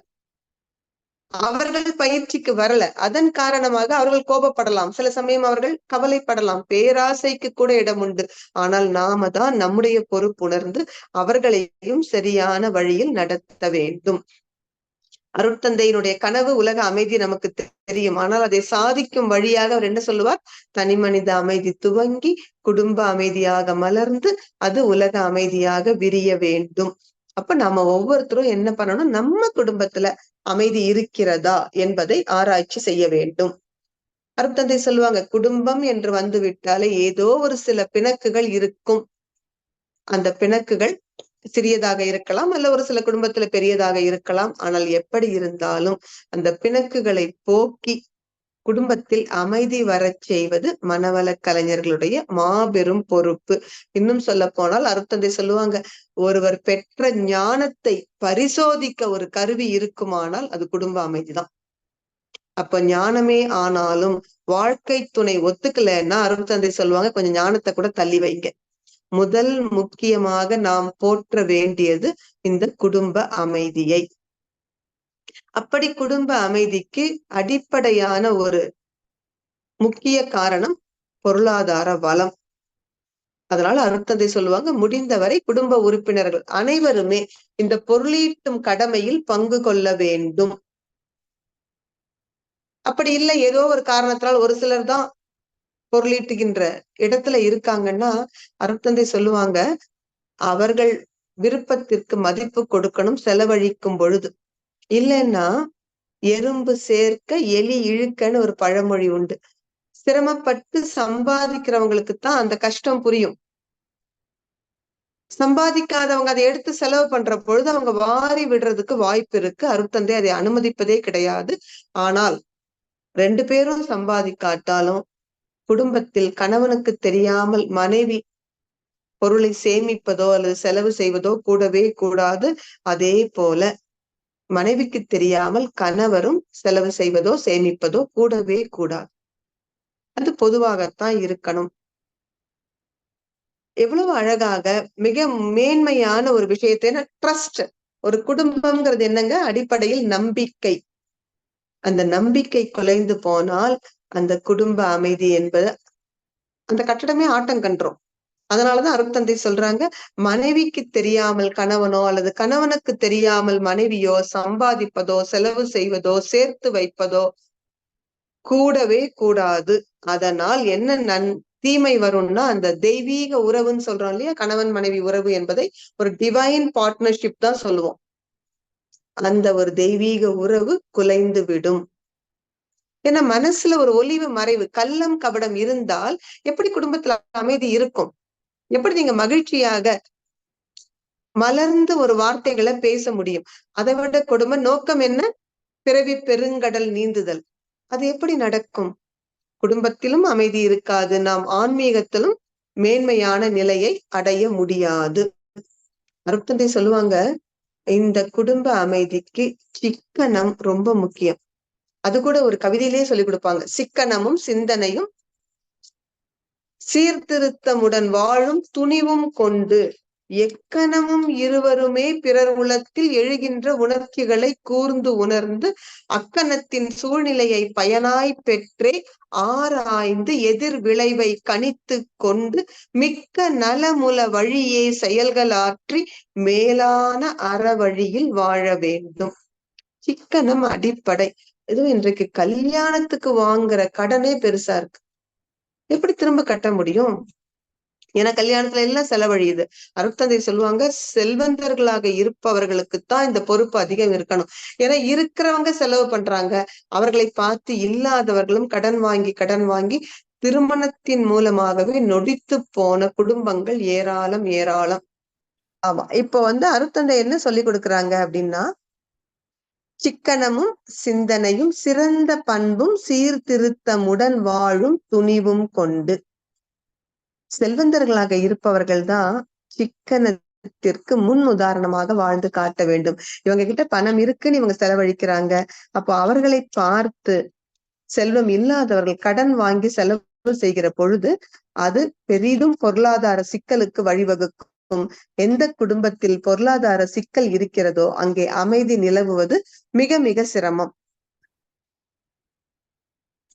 Speaker 3: அவர்கள் பயிற்சிக்கு வரல, அதன் காரணமாக அவர்கள் கோபப்படலாம், சில சமயம் அவர்கள் கவலைப்படலாம், பேராசைக்கு கூட இடம் உண்டு. ஆனால் நாம தான் நம்முடைய பொறுப்புணர்ந்து அவர்களையும் சரியான வழியில் நடத்த வேண்டும். அருட்தந்தையினுடைய கனவு உலக அமைதி நமக்கு தெரியும். ஆனால் அதை சாதிக்கும் வழியாக அவர் என்ன சொல்லுவார்? தனி மனித அமைதி துவங்கி குடும்ப அமைதியாக மலர்ந்து அது உலக அமைதியாக விரிய வேண்டும். அப்ப நாம ஒவ்வொருத்தரும் என்ன பண்ணணும்? நம்ம குடும்பத்துல அமைதி இருக்கிறதா என்பதை ஆராய்ச்சி செய்ய வேண்டும். அருட்தந்தை சொல்லுவாங்க, குடும்பம் என்று வந்து விட்டாலே ஏதோ ஒரு சில பிணக்குகள் இருக்கும். அந்த பிணக்குகள் சிறியதாக இருக்கலாம், அல்ல ஒரு சில குடும்பத்துல பெரியதாக இருக்கலாம். ஆனால் எப்படி இருந்தாலும் அந்த பிணக்குகளை போக்கி குடும்பத்தில் அமைதி வரச் செய்வது மனவள கலைஞர்களுடைய மாபெரும் பொறுப்பு. இன்னும் சொல்ல போனால் அருட்தந்தை சொல்லுவாங்க, ஒருவர் பெற்ற ஞானத்தை பரிசோதிக்க ஒரு கருவி இருக்குமானால் அது குடும்ப அமைதிதான். அப்ப ஞானமே ஆனாலும் வாழ்க்கை துணை ஒத்துக்கலைன்னா அருட்தந்தை சொல்லுவாங்க, கொஞ்சம் ஞானத்தை கூட தள்ளி வைங்க. முதல் முக்கியமாக நாம் போற்ற வேண்டியது இந்த குடும்ப அமைதியை. அப்படி குடும்ப அமைதிக்கு அடிப்படையான ஒரு முக்கிய காரணம் பொருளாதார வளம். அதனால அருட்தந்தை சொல்லுவாங்க, முடிந்தவரை குடும்ப உறுப்பினர்கள் அனைவருமே இந்த பொருளீட்டும் கடமையில் பங்கு கொள்ள வேண்டும். அப்படி இல்லை, ஏதோ ஒரு காரணத்தினால் ஒரு சிலர் தான் பொருளீட்டுகின்ற இடத்துல இருக்காங்கன்னா அருட்தந்தை சொல்லுவாங்க, அவர்கள் விருப்பத்திற்கு மதிப்பு கொடுக்கணும் செலவழிக்கும் பொழுது. இல்லைன்னா எறும்பு சேர்க்க எலி இழுக்கன்னு ஒரு பழமொழி உண்டு. சிரமப்பட்டு சம்பாதிக்கிறவங்களுக்கு தான் அந்த கஷ்டம் புரியும். சம்பாதிக்காதவங்க அதை எடுத்து செலவு பண்ற பொழுது அவங்க வாரி விடுறதுக்கு வாய்ப்பு இருக்கு. அருட்தந்தை அதை அனுமதிப்பதே கிடையாது. ஆனால் 2 பேரும் சம்பாதிக்காட்டாலும் குடும்பத்தில் கணவனுக்கு தெரியாமல் மனைவி பொருளை சேமிப்பதோ அல்லது செலவு செய்வதோ கூடவே கூடாது. அதே போல மனைவிக்கு தெரியாமல் கணவரும் செலவு செய்வதோ சேமிப்பதோ கூடவே கூடாது. அது பொதுவாகத்தான் இருக்கணும். எவ்வளவு அழகாக மிக மேன்மையான ஒரு விஷயத்தை ட்ரஸ்ட். ஒரு குடும்பம்ங்கிறது என்னங்க? அடிப்படையில் நம்பிக்கை. அந்த நம்பிக்கை குலைந்து போனால் அந்த குடும்ப அமைதி என்பது அந்த கட்டடமே ஆட்டம் கண்டுரும். அதனாலதான் அருட்தந்தை சொல்றாங்க, மனைவிக்கு தெரியாமல் கணவனோ அல்லது கணவனுக்கு தெரியாமல் மனைவியோ சம்பாதிப்பதோ செலவு செய்வதோ சேர்த்து வைப்பதோ கூடவே கூடாது. அதனால் என்ன தீமை வரும்னா, அந்த தெய்வீக உறவுன்னு சொல்றோம் இல்லையா, கணவன் மனைவி உறவு என்பதை ஒரு டிவைன் பார்ட்னர்ஷிப் தான் சொல்லுவோம். அந்த ஒரு தெய்வீக உறவு குலைந்து விடும். ஏன்னா மனசுல ஒரு ஒளிவு மறைவு, கள்ளம் கபடம் இருந்தால் எப்படி குடும்பத்துல அமைதி இருக்கும்? எப்படி நீங்க மகிழ்ச்சியாக மலர்ந்து ஒரு வார்த்தைகளை பேச முடியும். அதை விட கொடுமை நோக்கம் என்ன? பிறவி பெருங்கடல் நீந்துதல். அது எப்படி நடக்கும்? குடும்பத்திலும் அமைதி இருக்காது, நாம் ஆன்மீகத்திலும் மேன்மையான நிலையை அடைய முடியாது. அருட்தந்தை சொல்லுவாங்க, இந்த குடும்ப அமைதிக்கு சிக்கனம் ரொம்ப முக்கியம். அது கூட ஒரு கவிதையிலேயே சொல்லி கொடுப்பாங்க. சிக்கனமும் சிந்தனையும் சீர்திருத்தமுடன் வாழும் துணிவும் கொண்டு எக்கணமும் இருவருமே பிறர் உளத்தில் எழுகின்ற உணர்ச்சிகளை கூர்ந்து உணர்ந்து அக்கணத்தின் சூழ்நிலையை பயனாய் பெற்றே ஆராய்ந்து எதிர் விளைவை கணித்து கொண்டு மிக்க நலமுல வழியே செயல்களாற்றி மேலான அறவழியில் வாழ வேண்டும். சிக்கனம் அடிப்படை. இதுவும் இன்றைக்கு கல்யாணத்துக்கு வாங்குற கடனே பெருசா இருக்கு. எப்படி திரும்ப கட்ட முடியும்? ஏன்னா கல்யாணத்துல எல்லாம் செலவழியுது. அருட்தந்தை சொல்லுவாங்க, செல்வந்தர்களாக இருப்பவர்களுக்குத்தான் இந்த பொறுப்பு அதிகம் இருக்கணும். ஏன்னா இருக்கிறவங்க செலவு பண்றாங்க, அவர்களை பார்த்து இல்லாதவர்களும் கடன் வாங்கி திருமணத்தின் மூலமாகவே நொடித்து போன குடும்பங்கள் ஏராளம் ஏராளம். ஆமா, இப்போ அருட்தந்தை என்ன சொல்லி கொடுக்குறாங்க அப்படின்னா, சிக்கனமும் சிந்தனையும் சிறந்த பண்பும் சீர்திருத்தமுடன் வாழும் துணிவும் கொண்டு. செல்வந்தர்களாக இருப்பவர்கள் தான் சிக்கனத்திற்கு முன் உதாரணமாக வாழ்ந்து காட்ட வேண்டும். இவங்க கிட்ட பணம் இருக்குன்னு இவங்க செலவழிக்கிறாங்க. அப்போ அவர்களை பார்த்து செல்வம் இல்லாதவர்கள் கடன் வாங்கி செலவு செய்கிற பொழுது அது பெரிதும் பொருளாதார சிக்கலுக்கு வழிவகுக்கும். எந்த குடும்பத்தில் பொருளாதார சிக்கல் இருக்கிறதோ அங்கே அமைதி நிலவுவது மிக மிக சிரமம்.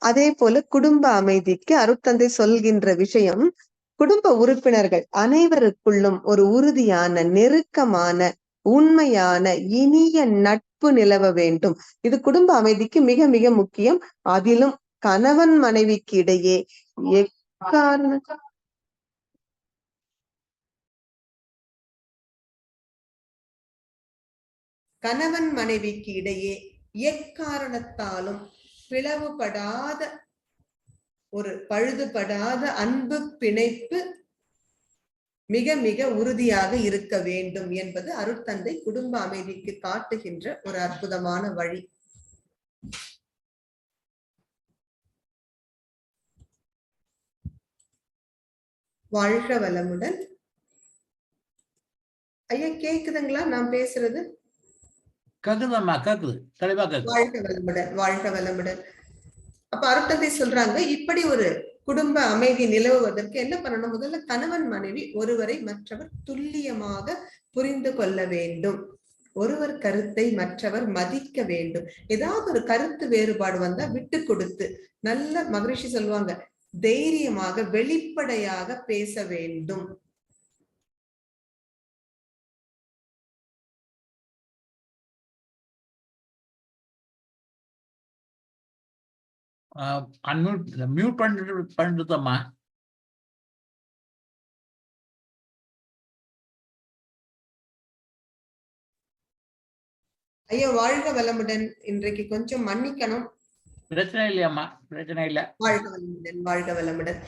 Speaker 3: அதே போல குடும்ப அமைதிக்கு அருட்தந்தை சொல்கின்ற விஷயம், குடும்ப உறுப்பினர்கள் அனைவருக்குள்ளும் ஒரு உறுதியான, நெருக்கமான, உண்மையான, இனிய நட்பு நிலவ வேண்டும். இது குடும்ப அமைதிக்கு மிக மிக முக்கியம். அதிலும் கணவன் மனைவிக்கு இடையே
Speaker 2: கணவன் மனைவிக்கு இடையே எக்காரணத்தாலும் பிளவுபடாத ஒரு பழுதுபடாத அன்பு பிணைப்பு மிக மிக உறுதியாக இருக்க வேண்டும் என்பது அருட்தந்தை குடும்ப அமைதிக்கு காட்டுகின்ற ஒரு அற்புதமான வழி. வாழ்க வளமுடன். ஐயா கேக்குதுங்களா நான் பேசுறது? வாழ்க வளமுடன், வாழ்க வளமுடன். அப்ப அருட்தந்தை சொல்றாங்க, இப்படி ஒரு குடும்ப அமைதி நிலவுவதற்கு என்ன பண்ணணும்? முதல்ல கணவன் மனைவி ஒருவரை மற்றவர் துல்லியமாக புரிந்து கொள்ள வேண்டும். ஒருவர் கருத்தை மற்றவர் மதிக்க வேண்டும். ஏதாவது ஒரு கருத்து வேறுபாடு வந்தா விட்டு கொடுத்து, நல்ல மகரிஷி சொல்லுவாங்க, தைரியமாக வெளிப்படையாக பேச வேண்டும்.
Speaker 1: மியூட் பண்றதம்மா.
Speaker 2: ஐயா வாழ்க வளமுடன். இன்றைக்கு கொஞ்சம் மன்னிக்கணும்.
Speaker 1: பிரச்சனை இல்லையம்மா, பிரச்சனை இல்ல.
Speaker 2: வாழ்க வளமுடன், வாழ்க வளமுடன்.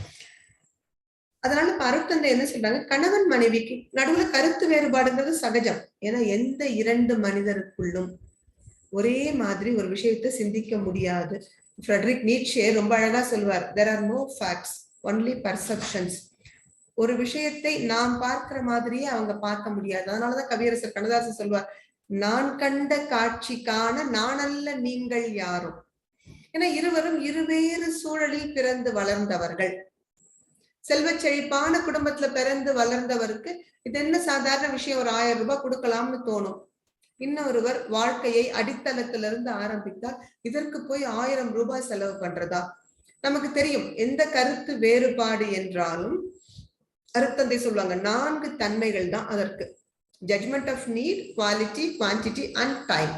Speaker 2: அதனால அருட்தந்தை என்ன சொல்றாங்க, கணவன் மனைவிக்கு நடுவுல கருத்து வேறுபாடுங்கிறது சகஜம். ஏன்னா எந்த இரண்டு மனிதருக்குள்ளும் ஒரே மாதிரி ஒரு விஷயத்தை சிந்திக்க முடியாது. ஃப்ரெட்ரிக் நீட்சே ரொம்ப அழகா சொல்வார், there are no facts, only perceptions. ஒரு விஷயத்தை நாம் பார்க்கிற மாதிரியே அவங்க பார்க்க முடியாது. அதனாலதான் கவியரசர் கண்ணதாசன் சொல்வார், நான் கண்ட காட்சி காண நானல்ல நீங்கள் யாரும். ஏன்னா இருவரும் இருவேறு சூழலில் பிறந்து வளர்ந்தவர்கள். செல்வ செழிப்பான குடும்பத்துல பிறந்து வளர்ந்தவருக்கு இது என்ன சாதாரண விஷயம், ஒரு 1000 ரூபாய் கொடுக்கலாம்னு தோணும். இன்னொருவர் வாழ்க்கையை அடித்தளத்திலிருந்து ஆரம்பித்தால் இதற்கு போய் 1000 ரூபாய் செலவு பண்றதா? நமக்கு தெரியும். எந்த கருத்து வேறுபாடு என்றாலும் அருட்தந்தை சொல்லுவாங்க, 4 தன்மைகள் தான் அதற்கு: judgement of need, quality, quantity and time.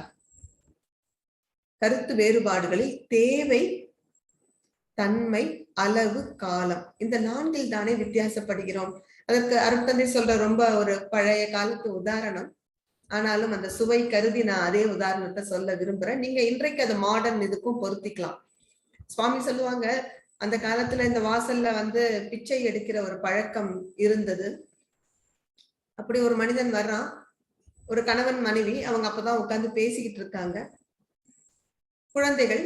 Speaker 2: கருத்து வேறுபாடுகளில் தேவை, தன்மை, அளவு, காலம், இந்த 4 தானே வித்தியாசப்படுகிறோம். அதற்கு அருட்தந்தை சொல்ற ரொம்ப ஒரு பழைய காலத்து உதாரணம், ஆனாலும் அந்த சுவை கருதி நான் அதே உதாரணத்தை சொல்ல விரும்புறேன். நீங்க இன்றைக்கு அதை மாடர்ன் இதுக்கும் பொருத்திக்கலாம். சுவாமி சொல்லுவாங்க, அந்த காலத்துல இந்த வாசல்ல பிச்சை எடுக்கிற ஒரு பழக்கம் இருந்தது. அப்படி ஒரு மனிதன் வர்றான், ஒரு கணவன் மனைவி, அவங்க அப்பதான் உட்கார்ந்து பேசிக்கிட்டு இருக்காங்க. குழந்தைகள்,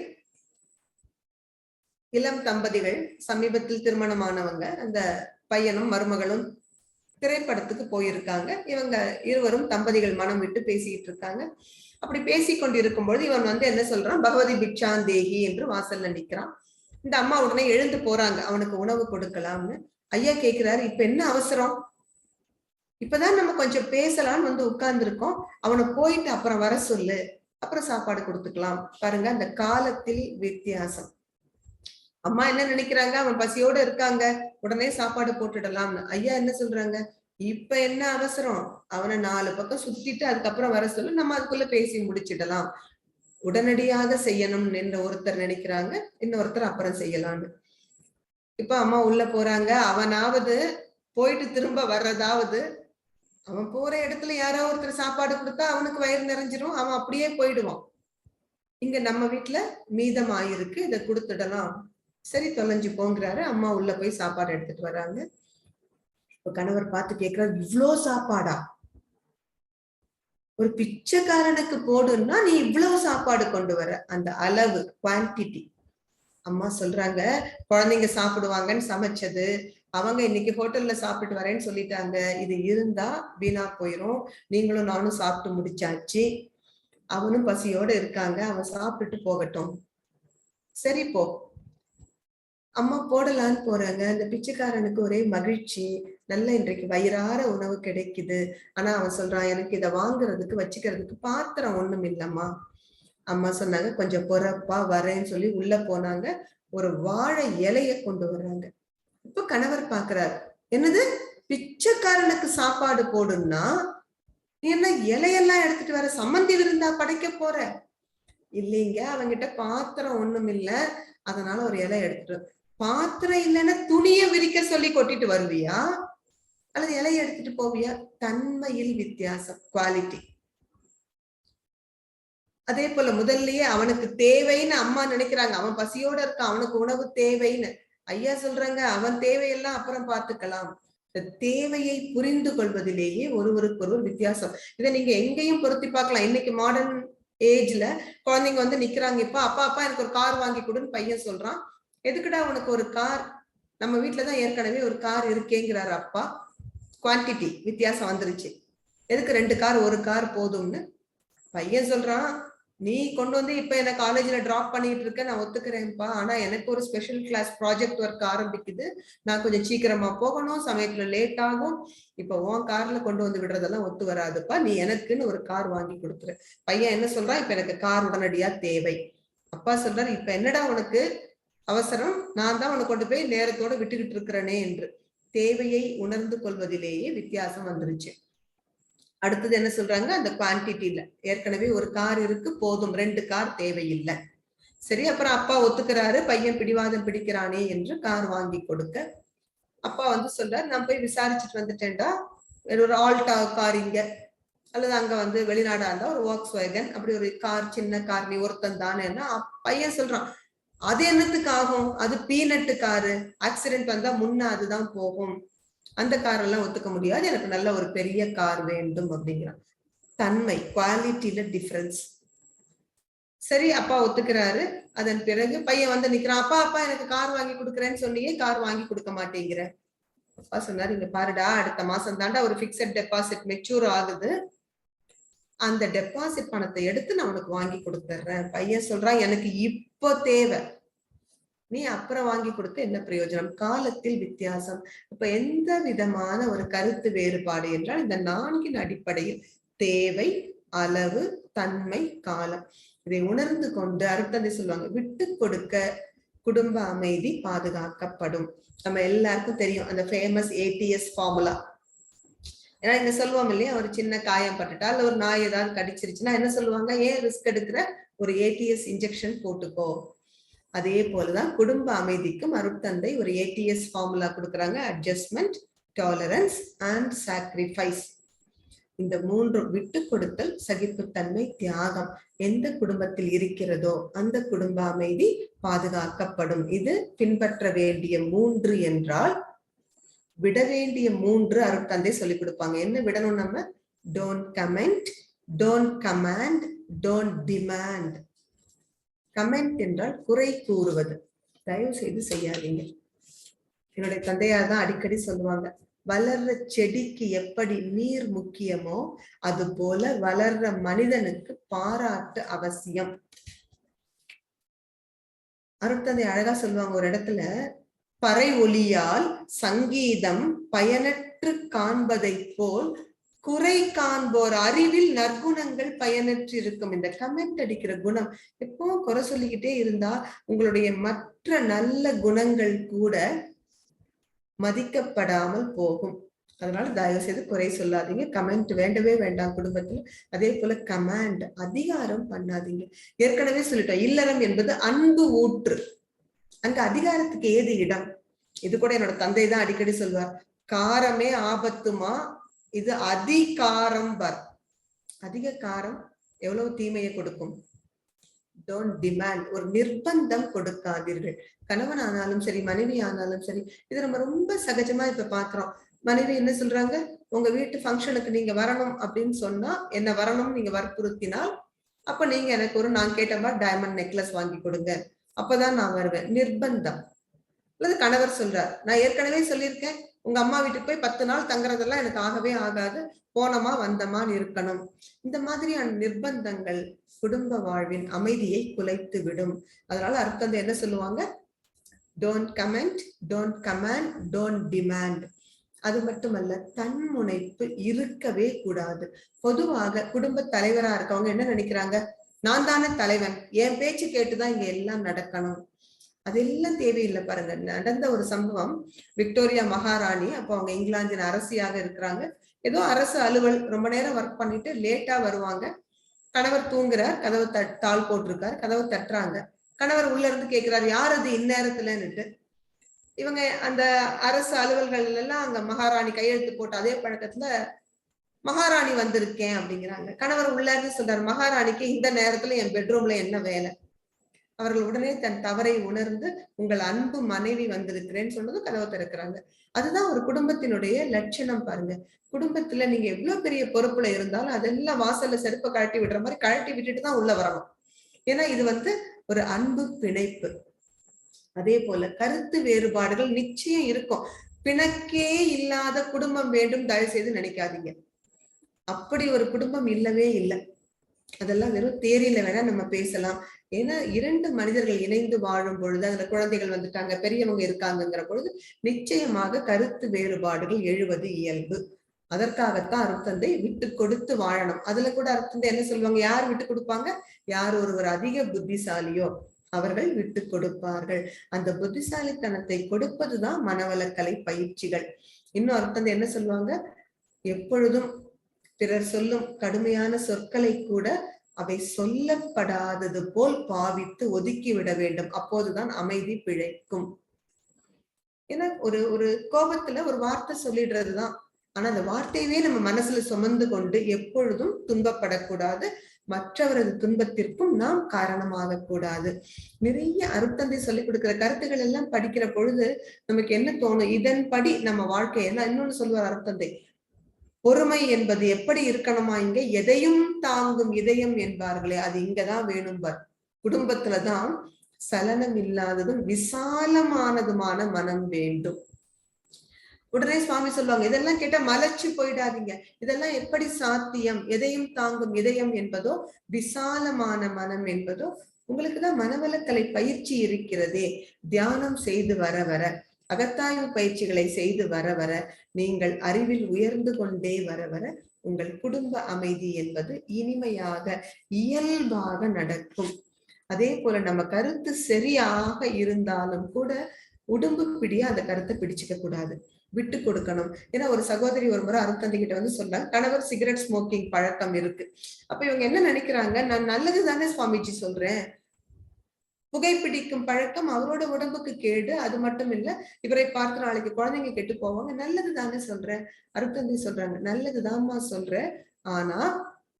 Speaker 2: இளம் தம்பதிகள், சமீபத்தில் திருமணமானவங்க, அந்த பையனும் மருமகளும் திரைப்படத்துக்கு போயிருக்காங்க. இவங்க இருவரும் தம்பதிகள் மனம் விட்டு பேசிக்கிட்டு இருக்காங்க. அப்படி பேசிக்கொண்டு இருக்கும்போது இவன் வந்து என்ன சொல்றான், பகவதி பிக்ஷான் தேகி என்று வாசல்ல நிக்கிறான். இந்த அம்மா உடனே எழுந்து போறாங்க அவனுக்கு உணவு கொடுக்கலாம்னு. ஐயா கேக்குறாரு, இப்ப என்ன அவசரம்? இப்பதான் நம்ம கொஞ்சம் பேசலாம்னு வந்து உட்கார்ந்து இருக்கோம், அவனை போயிட்டு அப்புறம் வர சொல்லு, அப்புறம் சாப்பாடு கொடுத்துக்கலாம். பாருங்க அந்த காலத்தில் வித்தியாசம். அம்மா என்ன நினைக்கிறாங்க, அவன் பசியோட இருக்காங்க, உடனே சாப்பாடு போட்டுடலாம்னு. ஐயா என்ன சொல்றாங்க, இப்ப என்ன அவசரம், அவனை 4 பக்கம் சுத்திட்டு அதுக்கப்புறம் வர சொல்லு, நம்ம அதுக்குள்ள பேசி முடிச்சிடலாம். உடனடியாக செய்யணும் என்ற ஒருத்தர் நினைக்கிறாங்க, இன்னொருத்தர் அப்புறம் செய்யலாம்னு. இப்ப அம்மா உள்ள போறாங்க. அவனாவது போயிட்டு திரும்ப வர்றதாவது, அவன் போற இடத்துல யாராவது ஒருத்தர் சாப்பாடு கொடுத்தா அவனுக்கு வயிறு நிறைஞ்சிரும், அவன் அப்படியே போயிடுவான். இங்க நம்ம வீட்டுல மீதம் ஆயிருக்கு, இதை கொடுத்துடலாம், சரி தொலைஞ்சு போங்கிறாரு. அம்மா உள்ள போய் சாப்பாடு எடுத்துட்டு வர்றாங்க. இப்ப கணவர் பார்த்து கேட்கிறாரு, இவ்ளோ சாப்பாடா? ஒரு பிச்சைக்காரனுக்கு போடுன்னா நீ இவ்வளவு சாப்பாடு கொண்டு வர, அந்த அளவு குவான்டிட்டி. அம்மா சொல்றாங்க, குழந்தைங்க சாப்பிடுவாங்கன்னு சமைச்சது, அவங்க இன்னைக்கு ஹோட்டல்ல சாப்பிட்டு வரேன்னு சொல்லிட்டாங்க, இது இருந்தா வீணா போயிரும், நீங்களும் நானும் சாப்பிட்டு முடிச்சாச்சு, அவனும் பசியோட இருக்காங்க, அவன் சாப்பிட்டுட்டு போகட்டும், சரி போ. அம்மா போடலான்னு போறாங்க. அந்த பிச்சைக்காரனுக்கு ஒரே மகிழ்ச்சி, நல்ல இன்றைக்கு வயிறார உணவு கிடைக்குது. ஆனா அவன் சொல்றான், எனக்கு இதை வாங்குறதுக்கு வச்சுக்கிறதுக்கு பாத்திரம் ஒண்ணும் இல்லம்மா. அம்மா சொன்னாங்க, கொஞ்சம் பொறப்பா வரேன்னு சொல்லி உள்ள போனாங்க. ஒரு வாழை இலைய கொண்டு வர்றாங்க. இப்ப கணவர் பாக்குறாரு, என்னது பிச்சைக்காரனுக்கு சாப்பாடு போடுன்னா நீ என்ன இலையெல்லாம் எடுத்துட்டு வர, சம்மந்தி விருந்தா படைக்க போற? இல்லைங்க, அவங்கிட்ட பாத்திரம் ஒண்ணும் இல்ல, அதனால ஒரு இலை எடுத்துட்டு. பாத்திரம் இல்லைன்னா துணிய விரிக்க சொல்லி கொட்டிட்டு வருவியா, அல்லது இலையை எடுத்துட்டு போவியா? தன்மையில் வித்தியாசம், குவாலிட்டி. அதே போல முதல்லயே அவனுக்கு தேவைன்னு அம்மா நினைக்கிறாங்க, அவன் பசியோட இருக்கான், அவனுக்கு உணவு தேவைன்னு. ஐயா சொல்றாங்க, அவன் தேவையெல்லாம் அப்புறம் பார்த்துக்கலாம். தேவையை புரிந்து கொள்வதிலேயே ஒருவருக்கொருவர் வித்தியாசம். இதை நீங்க எங்கேயும் பொருத்தி பார்க்கலாம். இன்னைக்கு மாடர்ன் ஏஜ்ல குழந்தைங்க வந்து நிக்கிறாங்க, இப்ப அப்பா அப்பா எனக்கு ஒரு கார் வாங்கி கொடுன்னு பையன் சொல்றான். எதுக்குடா உனக்கு ஒரு கார், நம்ம வீட்டுலதான் ஏற்கனவே ஒரு கார் இருக்கேங்கிறாரு அப்பா. குவான்டிட்டி வித்தியாசம் வந்துருச்சு, எதுக்கு 2 கார், ஒரு கார் போதும்னு. பையன் சொல்றான், நீ கொண்டு வந்து இப்ப என்ன காலேஜ்ல டிராப் பண்ணிட்டு இருக்க, நான் ஒத்துக்கிறேன்ப்பா, ஆனா எனக்கு ஒரு ஸ்பெஷல் கிளாஸ் ப்ராஜெக்ட் ஒர்க் ஆரம்பிக்குது, நான் கொஞ்சம் சீக்கிரமா போகணும், சமயத்துல லேட் ஆகும், இப்ப உன் கார்ல கொண்டு வந்து விடுறதெல்லாம் ஒத்து வராதுப்பா, நீ எனக்குன்னு ஒரு கார் வாங்கி கொடுத்துரு. பையன் என்ன சொல்றான், இப்ப எனக்கு கார் உடனடியா தேவை. அப்பா சொல்றாரு, இப்ப என்னடா உனக்கு அவசரம், நான் தான் உனக்கு கொண்டு போய் நேரத்தோட விட்டுக்கிட்டு இருக்கிறேனே என்று. தேவையை உணர்ந்து கொள்வதிலேயே வித்தியாசம் வந்துருச்சு. அடுத்தது என்ன சொல்றாங்க, அந்த குவான்டிட்டில ஏற்கனவே ஒரு கார் இருக்கு, போதும், 2 கார் தேவையில்லை. சரி, அப்புறம் அப்பா ஒத்துக்கிறாரு, பையன் பிடிவாதம் பிடிக்கிறானே என்று கார் வாங்கி கொடுக்க, அப்பா வந்து சொல்றாரு, நான் போய் விசாரிச்சுட்டு வந்துட்டேன்டா, ஒரு ஆல்டா கார் இங்க, அல்லது அங்க வந்து வெளிநாடா இருந்தா ஒரு வாக்ஸ் வேகன், அப்படி ஒரு கார், சின்ன கார், நீ ஒருத்தன் தானேன்னா பையன் சொல்றான், அது என்னத்துக்கு ஆகும், அது பீனட்டு காரு, ஆக்சிடென்ட் வந்தா முன்ன அதுதான் போகும், அந்த கார் எல்லாம் ஒத்துக்க முடியாது, எனக்கு நல்ல ஒரு பெரிய கார் வேண்டும் அப்படிங்கிறான். தன்மை, குவாலிட்டியில டிஃபரன்ஸ். சரி, அப்பா ஒத்துக்கிறாரு. அதன் பிறகு பையன் வந்து நிக்கிறான், அப்பா அப்பா எனக்கு கார் வாங்கி கொடுக்குறேன்னு சொன்னியே, கார் வாங்கி கொடுக்க மாட்டேங்கிற. அப்பா சொன்னாரு, இங்க பாருடா, அடுத்த மாசம் தாண்டா ஒரு பிக்ஸட் டெபாசிட் மெச்சூர் ஆகுது, அந்த டெபாசிட் பணத்தை எடுத்து நான் உனக்கு வாங்கி கொடுத்துறேன். பையன் சொல்றான், எனக்கு இப்போ தேவை, நீ அப்புறம் வாங்கி கொடுத்து என்ன பிரயோஜனம். காலத்தில் வித்தியாசம். இப்ப எந்த விதமான ஒரு கருத்து வேறுபாடு என்றால் இந்த 4 அடிப்படையில் தேவை, அளவு, தன்மை, காலம், இதை உணர்ந்து கொண்டு அருட்தந்தை சொல்லுவாங்க, விட்டு கொடுக்க குடும்ப அமைதி பாதுகாக்கப்படும். நம்ம எல்லாருக்கும் தெரியும் அந்த ஃபேமஸ் ATS ஃபார்முலா. ஏன்னா இங்க சொல்லுவோம் இல்லையா, ஒரு சின்ன காயம் பட்டுட்டா இல்ல ஒரு நாய் ஏதாவது கடிச்சிருச்சுன்னா என்ன சொல்லுவாங்க, ஏன் ரிஸ்க் எடுக்கிற, ஒரு ATS இன்ஜெக்ஷன் போட்டுக்கோ. அதே போலதான் குடும்ப அமைதிக்கும் அருட்தந்தை ஒரு ATS ஃபார்முலா கொடுக்குறாங்க, அட்ஜஸ்ட்மெண்ட், டாலரன்ஸ் அண்ட் சாக்ரிஃபைஸ். இந்த 3 விட்டு கொடுத்தல், சகிப்புத்தன்மை, தியாகம் எந்த குடும்பத்தில் இருக்கிறதோ அந்த குடும்ப அமைதி பாதுகாக்கப்படும். இது பின்பற்ற வேண்டிய 3 என்றால் விட வேண்டிய 3 அருட்தந்தை சொல்லிக் கொடுப்பாங்க. என்ன விடணும் நம்ம? Don't comment, don't command, don't demand. Comment என்றால் குறை கூறுவது. தயவு செய்து செய்யாதீங்க. என்னுடைய தந்தையார் தான் அடிக்கடி சொல்லுவாங்க, வளர்ற செடிக்கு எப்படி நீர் முக்கியமோ அது போல வளர்ற மனிதனுக்கு பாராட்டு அவசியம். அருட்தந்தை அழகா சொல்லுவாங்க ஒரு இடத்துல, பறை ஒலியால் சங்கீதம் பயனற்று காண்பதை போல் குறை காண்போர் அறிவில் நற்குணங்கள் பயனற்று இருக்கும். இந்த கமெண்ட் அடிக்கிற குணம், எப்பவும் குறை சொல்லிக்கிட்டே இருந்தா உங்களுடைய மற்ற நல்ல குணங்கள் கூட மதிக்கப்படாமல் போகும். அதனால தயவு செய்து குறை சொல்லாதீங்க. கமெண்ட் வேண்டவே வேண்டாம் குடும்பத்துல. அதே போல கமாண்ட், அதிகாரம் பண்ணாதீங்க. ஏற்கனவே சொல்லிட்டோம், இல்லறம் என்பது அன்பு ஊற்று. அங்க அதிகாரத்துக்கு ஏது இடம்? இது கூட என்னோட தந்தை தான் அடிக்கடி சொல்வார், காரமே ஆபத்துமா, இது அதிகாரம் வர். அதிக காரம் எவ்வளவு தீமையை கொடுக்கும். டோன்ட் டிமாண்ட், ஒரு நிர்பந்தம் கொடுக்காதீர்கள். கணவன் ஆனாலும் சரி, மனைவி ஆனாலும் சரி. இது நம்ம ரொம்ப சகஜமா இப்ப பாக்குறோம். மனைவி என்ன சொல்றாங்க, உங்க வீட்டு ஃபங்க்ஷனுக்கு நீங்க வரணும் அப்படின்னு சொன்னா, என்ன வரணும் நீங்க வற்புறுத்தினால், அப்ப நீங்க எனக்கு ஒரு நான் கேட்ட மாதிரி டைமண்ட் நெக்லஸ் வாங்கி கொடுங்க, அப்பதான் நான் வருவேன். நிர்பந்தம். அல்லது கணவர் சொல்றார், நான் ஏற்கனவே சொல்லியிருக்கேன், உங்க அம்மா வீட்டுக்கு போய் 10 நாள் தங்குறதெல்லாம் எனக்கு ஆகவே ஆகாது, போனமா வந்தமான்னு இருக்கணும். இந்த மாதிரியான நிர்பந்தங்கள் குடும்ப வாழ்வின் அமைதியை குலைத்து விடும். அதனால அர்த்தம் என்ன சொல்லுவாங்க, don't comment, don't command, don't demand. அது மட்டுமல்ல, தன்முனைப்பு இருக்கவே கூடாது. பொதுவாக குடும்ப தலைவரா இருக்கவங்க என்ன நினைக்கிறாங்க, நான் தானே தலைவன், என் பேச்சு கேட்டுதான் இங்க எல்லாம் நடக்கணும். அதெல்லாம் தேவையில்லை. பாருங்க, நடந்த ஒரு சம்பவம், விக்டோரியா மகாராணி, அப்போ அவங்க இங்கிலாந்தின் அரசியாக இருக்கிறாங்க. ஏதோ அரசு அலுவல், ரொம்ப நேரம் ஒர்க் பண்ணிட்டு லேட்டா வருவாங்க. கணவர் தூங்குறார், கதவு தாள் போட்டிருக்காரு, கதவு தட்டுறாங்க. கணவர் உள்ள இருந்து கேட்கிறார், யார் அது இந்நேரத்துலன்னுட்டு. இவங்க அந்த அரசு அலுவல்கள் எல்லாம் அங்க மகாராணி கையெழுத்து போட்டு அதே பழக்கத்துல மகாராணி வந்திருக்கேன் அப்படிங்கிறாங்க. கணவர் உள்ள இருந்து சொல்றாரு, மகாராணிக்கு இந்த நேரத்துல என் பெட்ரூம்ல என்ன வேலை? அவர்கள் உடனே தன் தவறை உணர்ந்து, உங்கள் அன்பு மனைவி வந்திருக்கிறேன்னு சொன்னது கதவை திறக்கிறாங்க. அதுதான் ஒரு குடும்பத்தினுடைய லட்சணம். பாருங்க, குடும்பத்துல நீங்க எவ்வளவு பெரிய பொறுப்புல இருந்தாலும் அதெல்லாம் வாசல்ல செருப்பை கழட்டி விடுற மாதிரி கழட்டி விட்டுட்டு தான் உள்ள வரணும். ஏன்னா இது ஒரு அன்பு பிணைப்பு. அதே போல கருத்து வேறுபாடுகள் நிச்சயம் இருக்கும். பிணக்கே இல்லாத குடும்பம் வேண்டும் தயவு செய்து நினைக்காதீங்க. அப்படி ஒரு குடும்பம் இல்லவே இல்லை. அதெல்லாம் வெறும் தேரியில வேணா நம்ம பேசலாம். ஏன்னா 2 மனிதர்கள் இணைந்து வாழும் பொழுது, அதுல குழந்தைகள் வந்துட்டாங்க, பெரியவங்க இருக்காங்கிற பொழுது நிச்சயமாக கருத்து வேறுபாடுகள் எழுவது இயல்பு. அதற்காகத்தான் அருட்தந்தை விட்டு கொடுத்து வாழணும். அதுல கூட அருட்தந்தை என்ன சொல்லுவாங்க, யார் விட்டு கொடுப்பாங்க, யார் ஒருவர் அதிக புத்திசாலியோ அவர்கள் விட்டு கொடுப்பார்கள். அந்த புத்திசாலித்தனத்தை கொடுப்பதுதான் மனவளக்கலை பயிற்சிகள். இன்னும் அருட்தந்தை என்ன சொல்லுவாங்க, எப்பொழுதும் பிறர் சொல்லும் கடுமையான சொற்களை கூட அவை சொல்லப்படாதது போல் பாவித்து ஒதுக்கிவிட வேண்டும். அப்போதுதான் அமைதி பிழைக்கும். ஏன்னா ஒரு கோபத்துல ஒரு வார்த்தை சொல்லிடுறதுதான். ஆனா அந்த வார்த்தையவே நம்ம மனசுல சுமந்து கொண்டு எப்பொழுதும் துன்பப்படக்கூடாது. மற்றவரது துன்பத்திற்கும் நாம் காரணமாக கூடாது. நிறைய அருட்தந்தை சொல்லிக் கொடுக்கிற கருத்துக்கள் எல்லாம் படிக்கிற பொழுது நமக்கு என்ன தோணும், இதன்படி நம்ம வாழ்க்கையெல்லாம். இன்னொன்னு சொல்லுவார் அருட்தந்தை, பொறுமை என்பது எப்படி இருக்கணுமா, இங்க எதையும் தாங்கும் இதயம் என்பார்களே, அது இங்கதான் வேணும்பார். குடும்பத்துலதான் சலனம் இல்லாததும் விசாலமானதுமான மனம் வேண்டும். உடனே சுவாமி சொல்லுவாங்க, இதெல்லாம் கேட்டா மலைச்சு போயிடாதீங்க, இதெல்லாம் எப்படி சாத்தியம்? எதையும் தாங்கும் இதயம் என்பதோ விசாலமான மனம் என்பதோ உங்களுக்குதான் மனவளக்கலை பயிற்சி இருக்கிறதே. தியானம் செய்து வர வர, அகத்தாய்வு பயிற்சிகளை செய்து வர வர, நீங்கள் அறிவில் உயர்ந்து கொண்டே வர வர உங்கள் குடும்ப அமைதி என்பது இனிமையாக இயல்பாக நடக்கும். அதே போல நம்ம கருத்து சரியாக இருந்தாலும் கூட உடம்பு பிடியா அந்த கருத்தை பிடிச்சுக்க கூடாது, விட்டு கொடுக்கணும். ஏன்னா ஒரு சகோதரி ஒரு முறை அருட்தந்தை கிட்ட வந்து சொன்னாங்க, கணவர் சிகரெட் ஸ்மோக்கிங் பழக்கம் இருக்கு. அப்ப இவங்க என்ன நினைக்கிறாங்க, நான் நல்லது தானே சுவாமிஜி சொல்றேன், புகைப்பிடிக்கும் பழக்கம் அவரோட உடம்புக்கு கேடு, அது மட்டும் இல்ல இவரை பார்த்து நாளைக்கு குழந்தைங்க கெட்டு போவாங்க, நல்லது தானே சொல்றேன். அருட்தந்தை சொல்றாங்க, நல்லதுதான்மா சொல்ற, ஆனா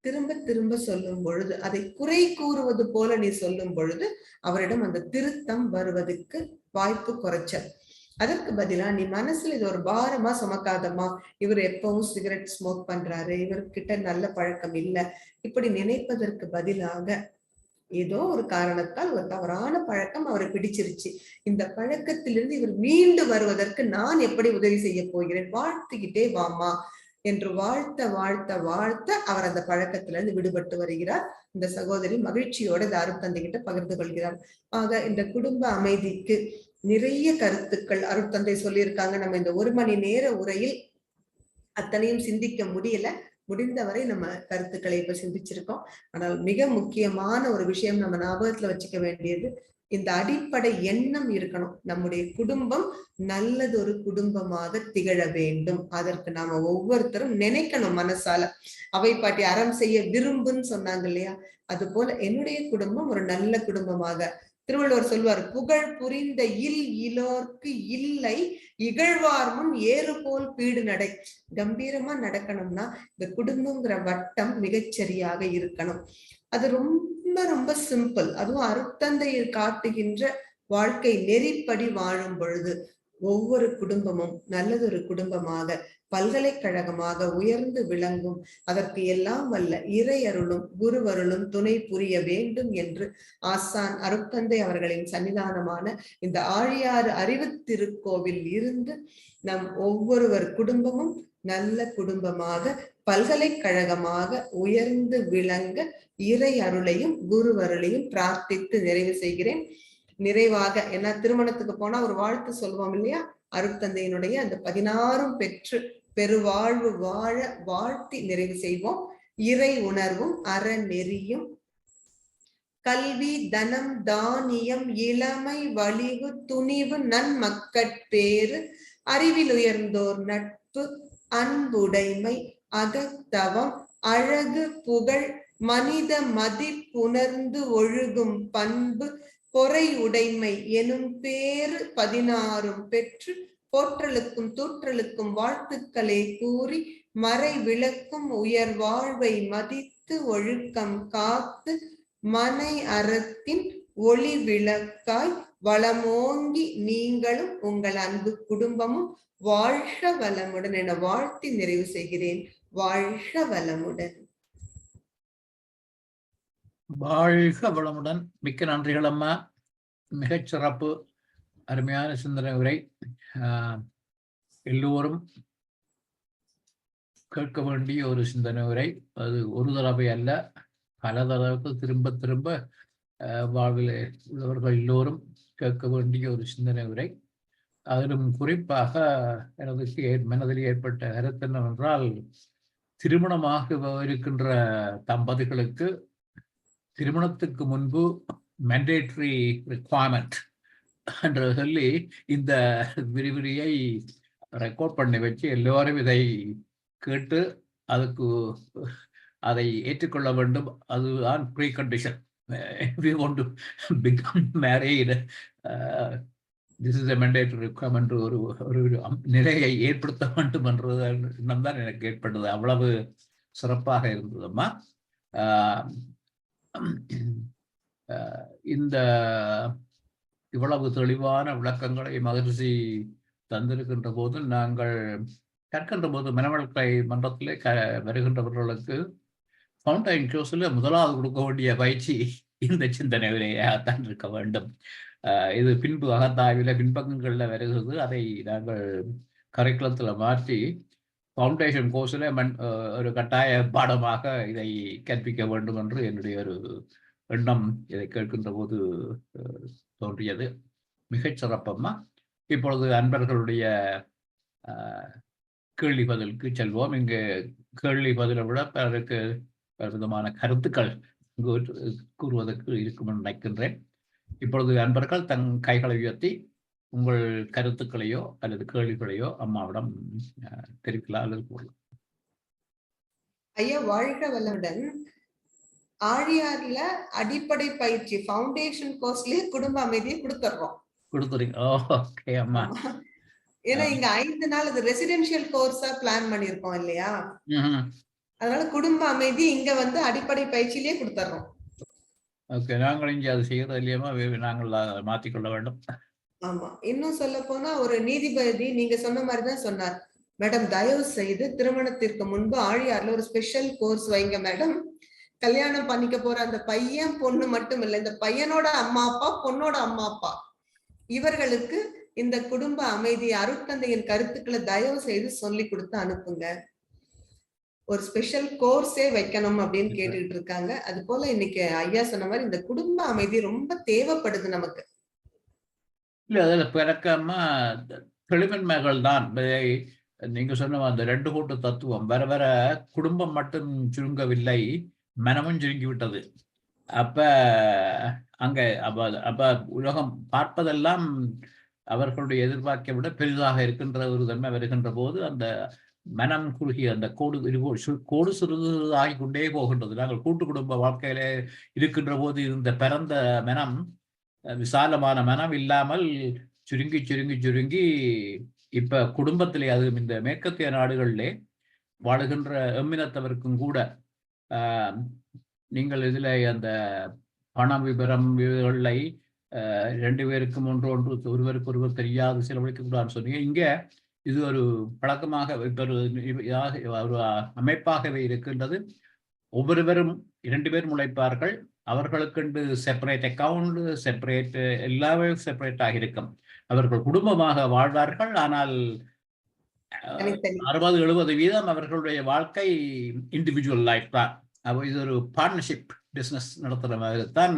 Speaker 2: திரும்ப திரும்ப சொல்லும் பொழுது, அதை குறை கூறுவது போல நீ சொல்லும் பொழுது அவரிடம் அந்த திருத்தம் வருவதற்கு வாய்ப்பு குறைச்சல். அதற்கு பதிலா நீ மனசுல இது ஒரு பாரமா சுமக்காதம்மா, இவர் எப்பவும் சிகரெட் ஸ்மோக் பண்றாரு, இவர்கிட்ட நல்ல பழக்கம் இல்ல, இப்படி நினைப்பதற்கு பதிலாக ஏதோ ஒரு காரணத்தால் ஒரு தவறான பழக்கம் அவரை பிடிச்சிருச்சு, இந்த பழக்கத்திலிருந்து இவர் மீண்டு வருவதற்கு நான் எப்படி உதவி செய்ய போகிறேன், வாழ்த்துக்கிட்டே வாமா என்று வாழ்த்த வாழ்த்த வாழ்த்த அவர் அந்த பழக்கத்திலிருந்து விடுபட்டு வருகிறார். இந்த சகோதரி மகிழ்ச்சியோட இந்த அருட்தந்தைகிட்ட பகிர்ந்து கொள்கிறார். ஆக இந்த குடும்ப அமைதிக்கு நிறைய கருத்துக்கள் அருட்தந்தை சொல்லியிருக்காங்க. நம்ம இந்த 1 மணி நேர உரையில் அத்தனையும் சிந்திக்க முடியல. முடிந்தவரை நம்ம கருத்துக்களை இப்ப சிந்திச்சிருக்கோம். ஆனால் மிக முக்கியமான ஒரு விஷயம் நம்ம ஞாபகத்துல வச்சுக்க வேண்டியது, இந்த அடிப்படை எண்ணம் இருக்கணும். நம்முடைய குடும்பம் நல்லதொரு குடும்பமாக திகழ வேண்டும். அதற்கு நாம ஒவ்வொருத்தரும் நினைக்கணும் மனசால. அவை பாட்டி அறம் செய்ய விரும்புன்னு சொன்னாங்க இல்லையா, அது போல என்னுடைய குடும்பம் ஒரு நல்ல குடும்பமாக. திருவள்ளுவர் சொல்வார், புகழ் புரிந்த இலோர்க்கு இல்லை இகழ்வார் முன் ஏறு போல் பீடு நடை. கம்பீரமா நடக்கணும்னா இந்த குடும்பங்கிற வட்டம் மிகச்சரியாக இருக்கணும். அது ரொம்ப ரொம்ப சிம்பிள். அதுவும் அருட்தந்தையில் காட்டுகின்ற வாழ்க்கை நெறிப்படி வாழும் பொழுது ஒவ்வொரு குடும்பமும் நல்லதொரு குடும்பமாக பல்கலைக்கழகமாக உயர்ந்து விளங்கும். அதற்கு எல்லாம் வல்ல இறை அருளும் குருவருளும் துணை புரிய வேண்டும் என்று ஆசான் அருட்தந்தை அவர்களின் சன்னிதானமான இந்த ஆழியாறு அறிவு திருக்கோவில் இருந்து நம் ஒவ்வொருவர் குடும்பமும் நல்ல குடும்பமாக பல்கலைக்கழகமாக உயர்ந்து விளங்க இறை அருளையும் குருவருளையும் பிரார்த்தித்து நிறைவு செய்கிறேன். நிறைவாக, ஏன்னா திருமணத்துக்கு போனா ஒரு வாழ்த்து சொல்லுவோம் இல்லையா, அருட்தந்தையினுடைய அந்த 16 பெற்று பெருவாழ்வு வாழ வாழ்த்தி நிறைவு செய்வோம். இறை உணர்வும் அறநெறியும் கல்வி தனம் தானியம் இளமை வலிவு துணிவு நன்மக்கட்பேறு அறிவில் உயர்ந்தோர் நட்பு அன்புடைமை அகத்தவம் அழகு புகழ் மனித மதிப்புணர்ந்து ஒழுகும் பண்பு பொறை உடைமை எனும் பேறு 16 பெற்று போற்றலுக்கும் தூற்றலுக்கும் வாழ்த்துக்களை கூறி மறை விளக்கும் உயர் வாழ்வை மதித்து ஒழுக்கம் காத்து மனை அறத்தின் ஒளி விளக்காய் வளமோங்கி நீங்களும் உங்கள் அன்பு குடும்பமும் வாழ்க வளமுடன் என வாழ்த்தி நிறைவு செய்கிறேன். வாழ்க வளமுடன்.
Speaker 1: வாழ்க வளமுடன். மிக்க நன்றிகள் அம்மா. மிகச் சிறப்பு, அருமையான சிந்தனை உரை. எல்லோரும் கேட்க வேண்டிய ஒரு சிந்தனை உரை. அது ஒரு தடவை அல்ல, பல தடவைக்கு திரும்ப திரும்ப வாழ்வில் உள்ளவர்கள் எல்லோரும் கேட்க வேண்டிய ஒரு சிந்தனை உரை. அதிலும் குறிப்பாக எனது மனதில் ஏற்பட்ட கருத்து என்னவென்றால், திருமணமாக இருக்கின்ற தம்பதிகளுக்கு திருமணத்துக்கு முன்பு மேண்டேட்டரி ரிக்வயர்மெண்ட் என்று சொல்லி இந்த விரிவுரையை ரெக்கார்ட் பண்ணி வச்சு எல்லோரும் இதை கேட்டு அதை ஏற்றுக்கொள்ள வேண்டும். அதுதான் precondition. We want to become married. This is a mandatory requirement. ஒரு நிலையை ஏற்படுத்த வேண்டும் என்றது எண்ணம் தான் எனக்கு ஏற்பட்டது. அவ்வளவு சிறப்பாக இருந்ததம்மா. இந்த இவ்வளவு தெளிவான விளக்கங்களை மகிழ்ச்சி தந்திருக்கின்ற போது, நாங்கள் கற்கின்ற போது மனவளக்கலை மன்றத்திலே வருகின்றவர்களுக்கு ஃபவுண்டைன் கோர்ஸில் முதலாவது கொடுக்க வேண்டிய பயிற்சி இந்த சிந்தனை உரையாகத்தான் இருக்க வேண்டும். இது பின்பு அகத்தாய்வில் பின்பக்கங்களில் வருகிறது. அதை நாங்கள் கரிக்குலத்தில் மாற்றி ஃபவுண்டேஷன் கோர்ஸில் ஒரு கட்டாய பாடமாக இதை கற்பிக்க வேண்டும் என்று என்னுடைய ஒரு எண்ணம் இதை கேட்கின்ற போது தோன்றியது. மிகச் சிறப்பம்மா. இப்பொழுது அன்பர்களுடைய கேள்வி பதிலுக்கு செல்வோம். இங்கு கேள்வி பதிலை விட பிறருக்கு விதமான கருத்துக்கள் கூறுவதற்கு இருக்கும் என்று நினைக்கின்றேன். இப்பொழுது அன்பர்கள் தன் கைகளை உயர்த்தி உங்கள் கருத்துக்களையோ அல்லது கேள்விகளையோ அம்மாவிடம் தெரிவிக்கலாம் அல்லது கூறலாம்.
Speaker 2: ஐயா வாழ்க வளமுடன். ஆழியார்ல அடிப்படை பயிற்சி ஃபவுண்டேஷன் கோர்ஸ்லயே குடும்ப அமைதியை கொடுத்துறீங்க.
Speaker 1: ஓகே அம்மா.
Speaker 2: ஏன்னா இங்க 5 நாள் அது ரெசிடென்ஷியல் கோர்ஸா பிளான் பண்ணிருக்கோம் இல்லையா, அதனால குடும்ப அமைதி இங்க வந்து அடிப்படை பயிற்சியிலேயே கொடுத்துறோம்.
Speaker 1: ஓகே, நாங்கள் இங்கே அது செய்யறது இல்லையாமா, நாங்கள் மாற்றிக்கொள்ள வேண்டும்.
Speaker 2: ஆமா, இன்னும் சொல்ல போனா ஒரு நீதிபதி நீங்க சொன்ன மாதிரிதான் சொன்னார். மேடம், தயவு செய்து திருமணத்திற்கு முன்பு ஆழியார்ல ஒரு ஸ்பெஷல் கோர்ஸ் வைங்க மேடம். கல்யாணம் பண்ணிக்க போற அந்த பையன் பொண்ணு மட்டும் இல்ல, இந்த பையனோட அம்மா அப்பா, பொண்ணோட அம்மா அப்பா, இவர்களுக்கு இந்த குடும்ப அமைதி அருட்தந்தையின் கருத்துக்களை தயவு செய்து சொல்லி கொடுத்து அனுப்புங்க. ஒரு ஸ்பெஷல் கோர்ஸே வைக்கணும் அப்படின்னு கேட்டுக்கிட்டு இருக்காங்க. அது போல இன்னைக்கு ஐயா சொன்ன மாதிரி இந்த குடும்ப அமைதி ரொம்ப தேவைப்படுது நமக்கு.
Speaker 1: இல்ல, அதுல பிறக்கமா தெளிவின்மைகள் தான். நீங்க சொன்ன அந்த 2 கூட்டு தத்துவம் வர வர குடும்பம் மட்டும் சுருங்கவில்லை, மனமும் சுருங்கி விட்டது. அப்ப அங்க அப்ப உலகம் பார்ப்பதெல்லாம் அவர்களுடைய எதிர்பார்க்கை விட பெரிதாக இருக்கின்ற ஒரு தன்மை வருகின்ற போது அந்த மனம் குறுகி அந்த கோடு சிறிதாகி கொண்டே போகின்றது. நாங்கள் கூட்டு குடும்ப வாழ்க்கையில இருக்கின்ற போது இந்த பிறந்த மனம், விசாலமான மனம் இல்லாமல் சுருங்கி சுருங்கி சுருங்கி இப்ப குடும்பத்திலே, அது இந்த மேற்கத்திய நாடுகளிலே வாழுகின்ற எம்மினத்தவருக்கும் கூட நீங்கள் இதுல அந்த பண விபரம் இதுகளை 2 பேருக்கும் ஒருவருக்கு ஒருவர் தெரியாது செலவழிக்க கூடாதுன்னு சொன்னீங்க. இங்க இது ஒரு பழக்கமாக ஒரு அமைப்பாகவே இருக்கின்றது. ஒவ்வொருவரும் 2 பேர் உழைப்பார்கள், அவர்களுக்கு செப்பரேட் அக்கவுண்ட், செப்பரேட் எல்லாமே செப்பரேட் ஆக இருக்கும். அவர்கள் குடும்பமாக வாழ்வார்கள். ஆனால் 60-70% அவர்களுடைய வாழ்க்கை இண்டிவிஜுவல் லைஃப் தான். இது ஒரு பார்ட்னர்ஷிப் பிசினஸ் நடத்துற மாதிரி தான்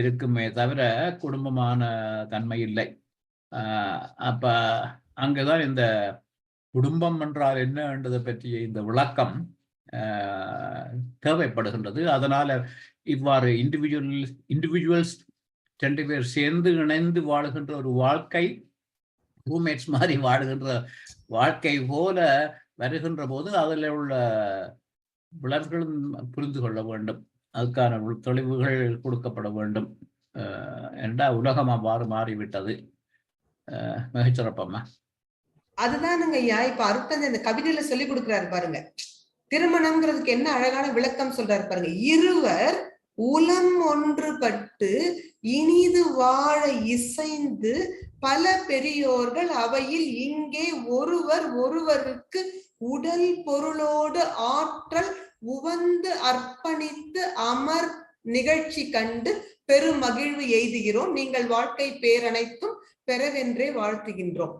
Speaker 1: இருக்குமே தவிர குடும்பமான தன்மை இல்லை. அப்ப அங்கதான் இந்த குடும்பம் என்றால் என்ன என்றதை பற்றிய இந்த விளக்கம் தேவைப்படுகின்றது. அதனால இவ்வாறு இண்டிவிஜுவல்ஸ் 2 பேர் சேர்ந்து இணைந்து வாழுகின்ற ஒரு வாழ்க்கை, ரூம்மேட்ஸ் மாதிரி வாழுகின்ற வாழ்க்கை போல வருகின்ற போது அதில் உள்ள விளர்களும் புரிந்து கொள்ள வேண்டும், அதுக்கான தெளிவுகள் கொடுக்கப்பட வேண்டும். என்றால் உலகம் அவ்வாறு மாறிவிட்டது. மிகச்சிறப்பம்மா.
Speaker 2: அதுதானுங்க ஐயா இப்ப அருட்தந்தை இந்த கவிதையில சொல்லி கொடுக்கிறாரு பாருங்க. திருமணம்ங்கிறதுக்கு என்ன அழகான விளக்கம் சொல்றாரு பாருங்க. இருவர் உளம் ஒன்றுபட்டு இனிது வாழ இசைந்து பல பெரியோர்கள் அவையில் இங்கே ஒருவர் ஒருவருக்கு உடல் பொருளோடு ஆற்றல் உவந்து அர்ப்பணித்து அமர் நிகழ்ச்சி கண்டு பெரும் மகிழ்வு எய்துகிறோம். நீங்கள் வாழ்க்கை பேரனைத்தும் பெறவென்றே வாழ்த்துகின்றோம்.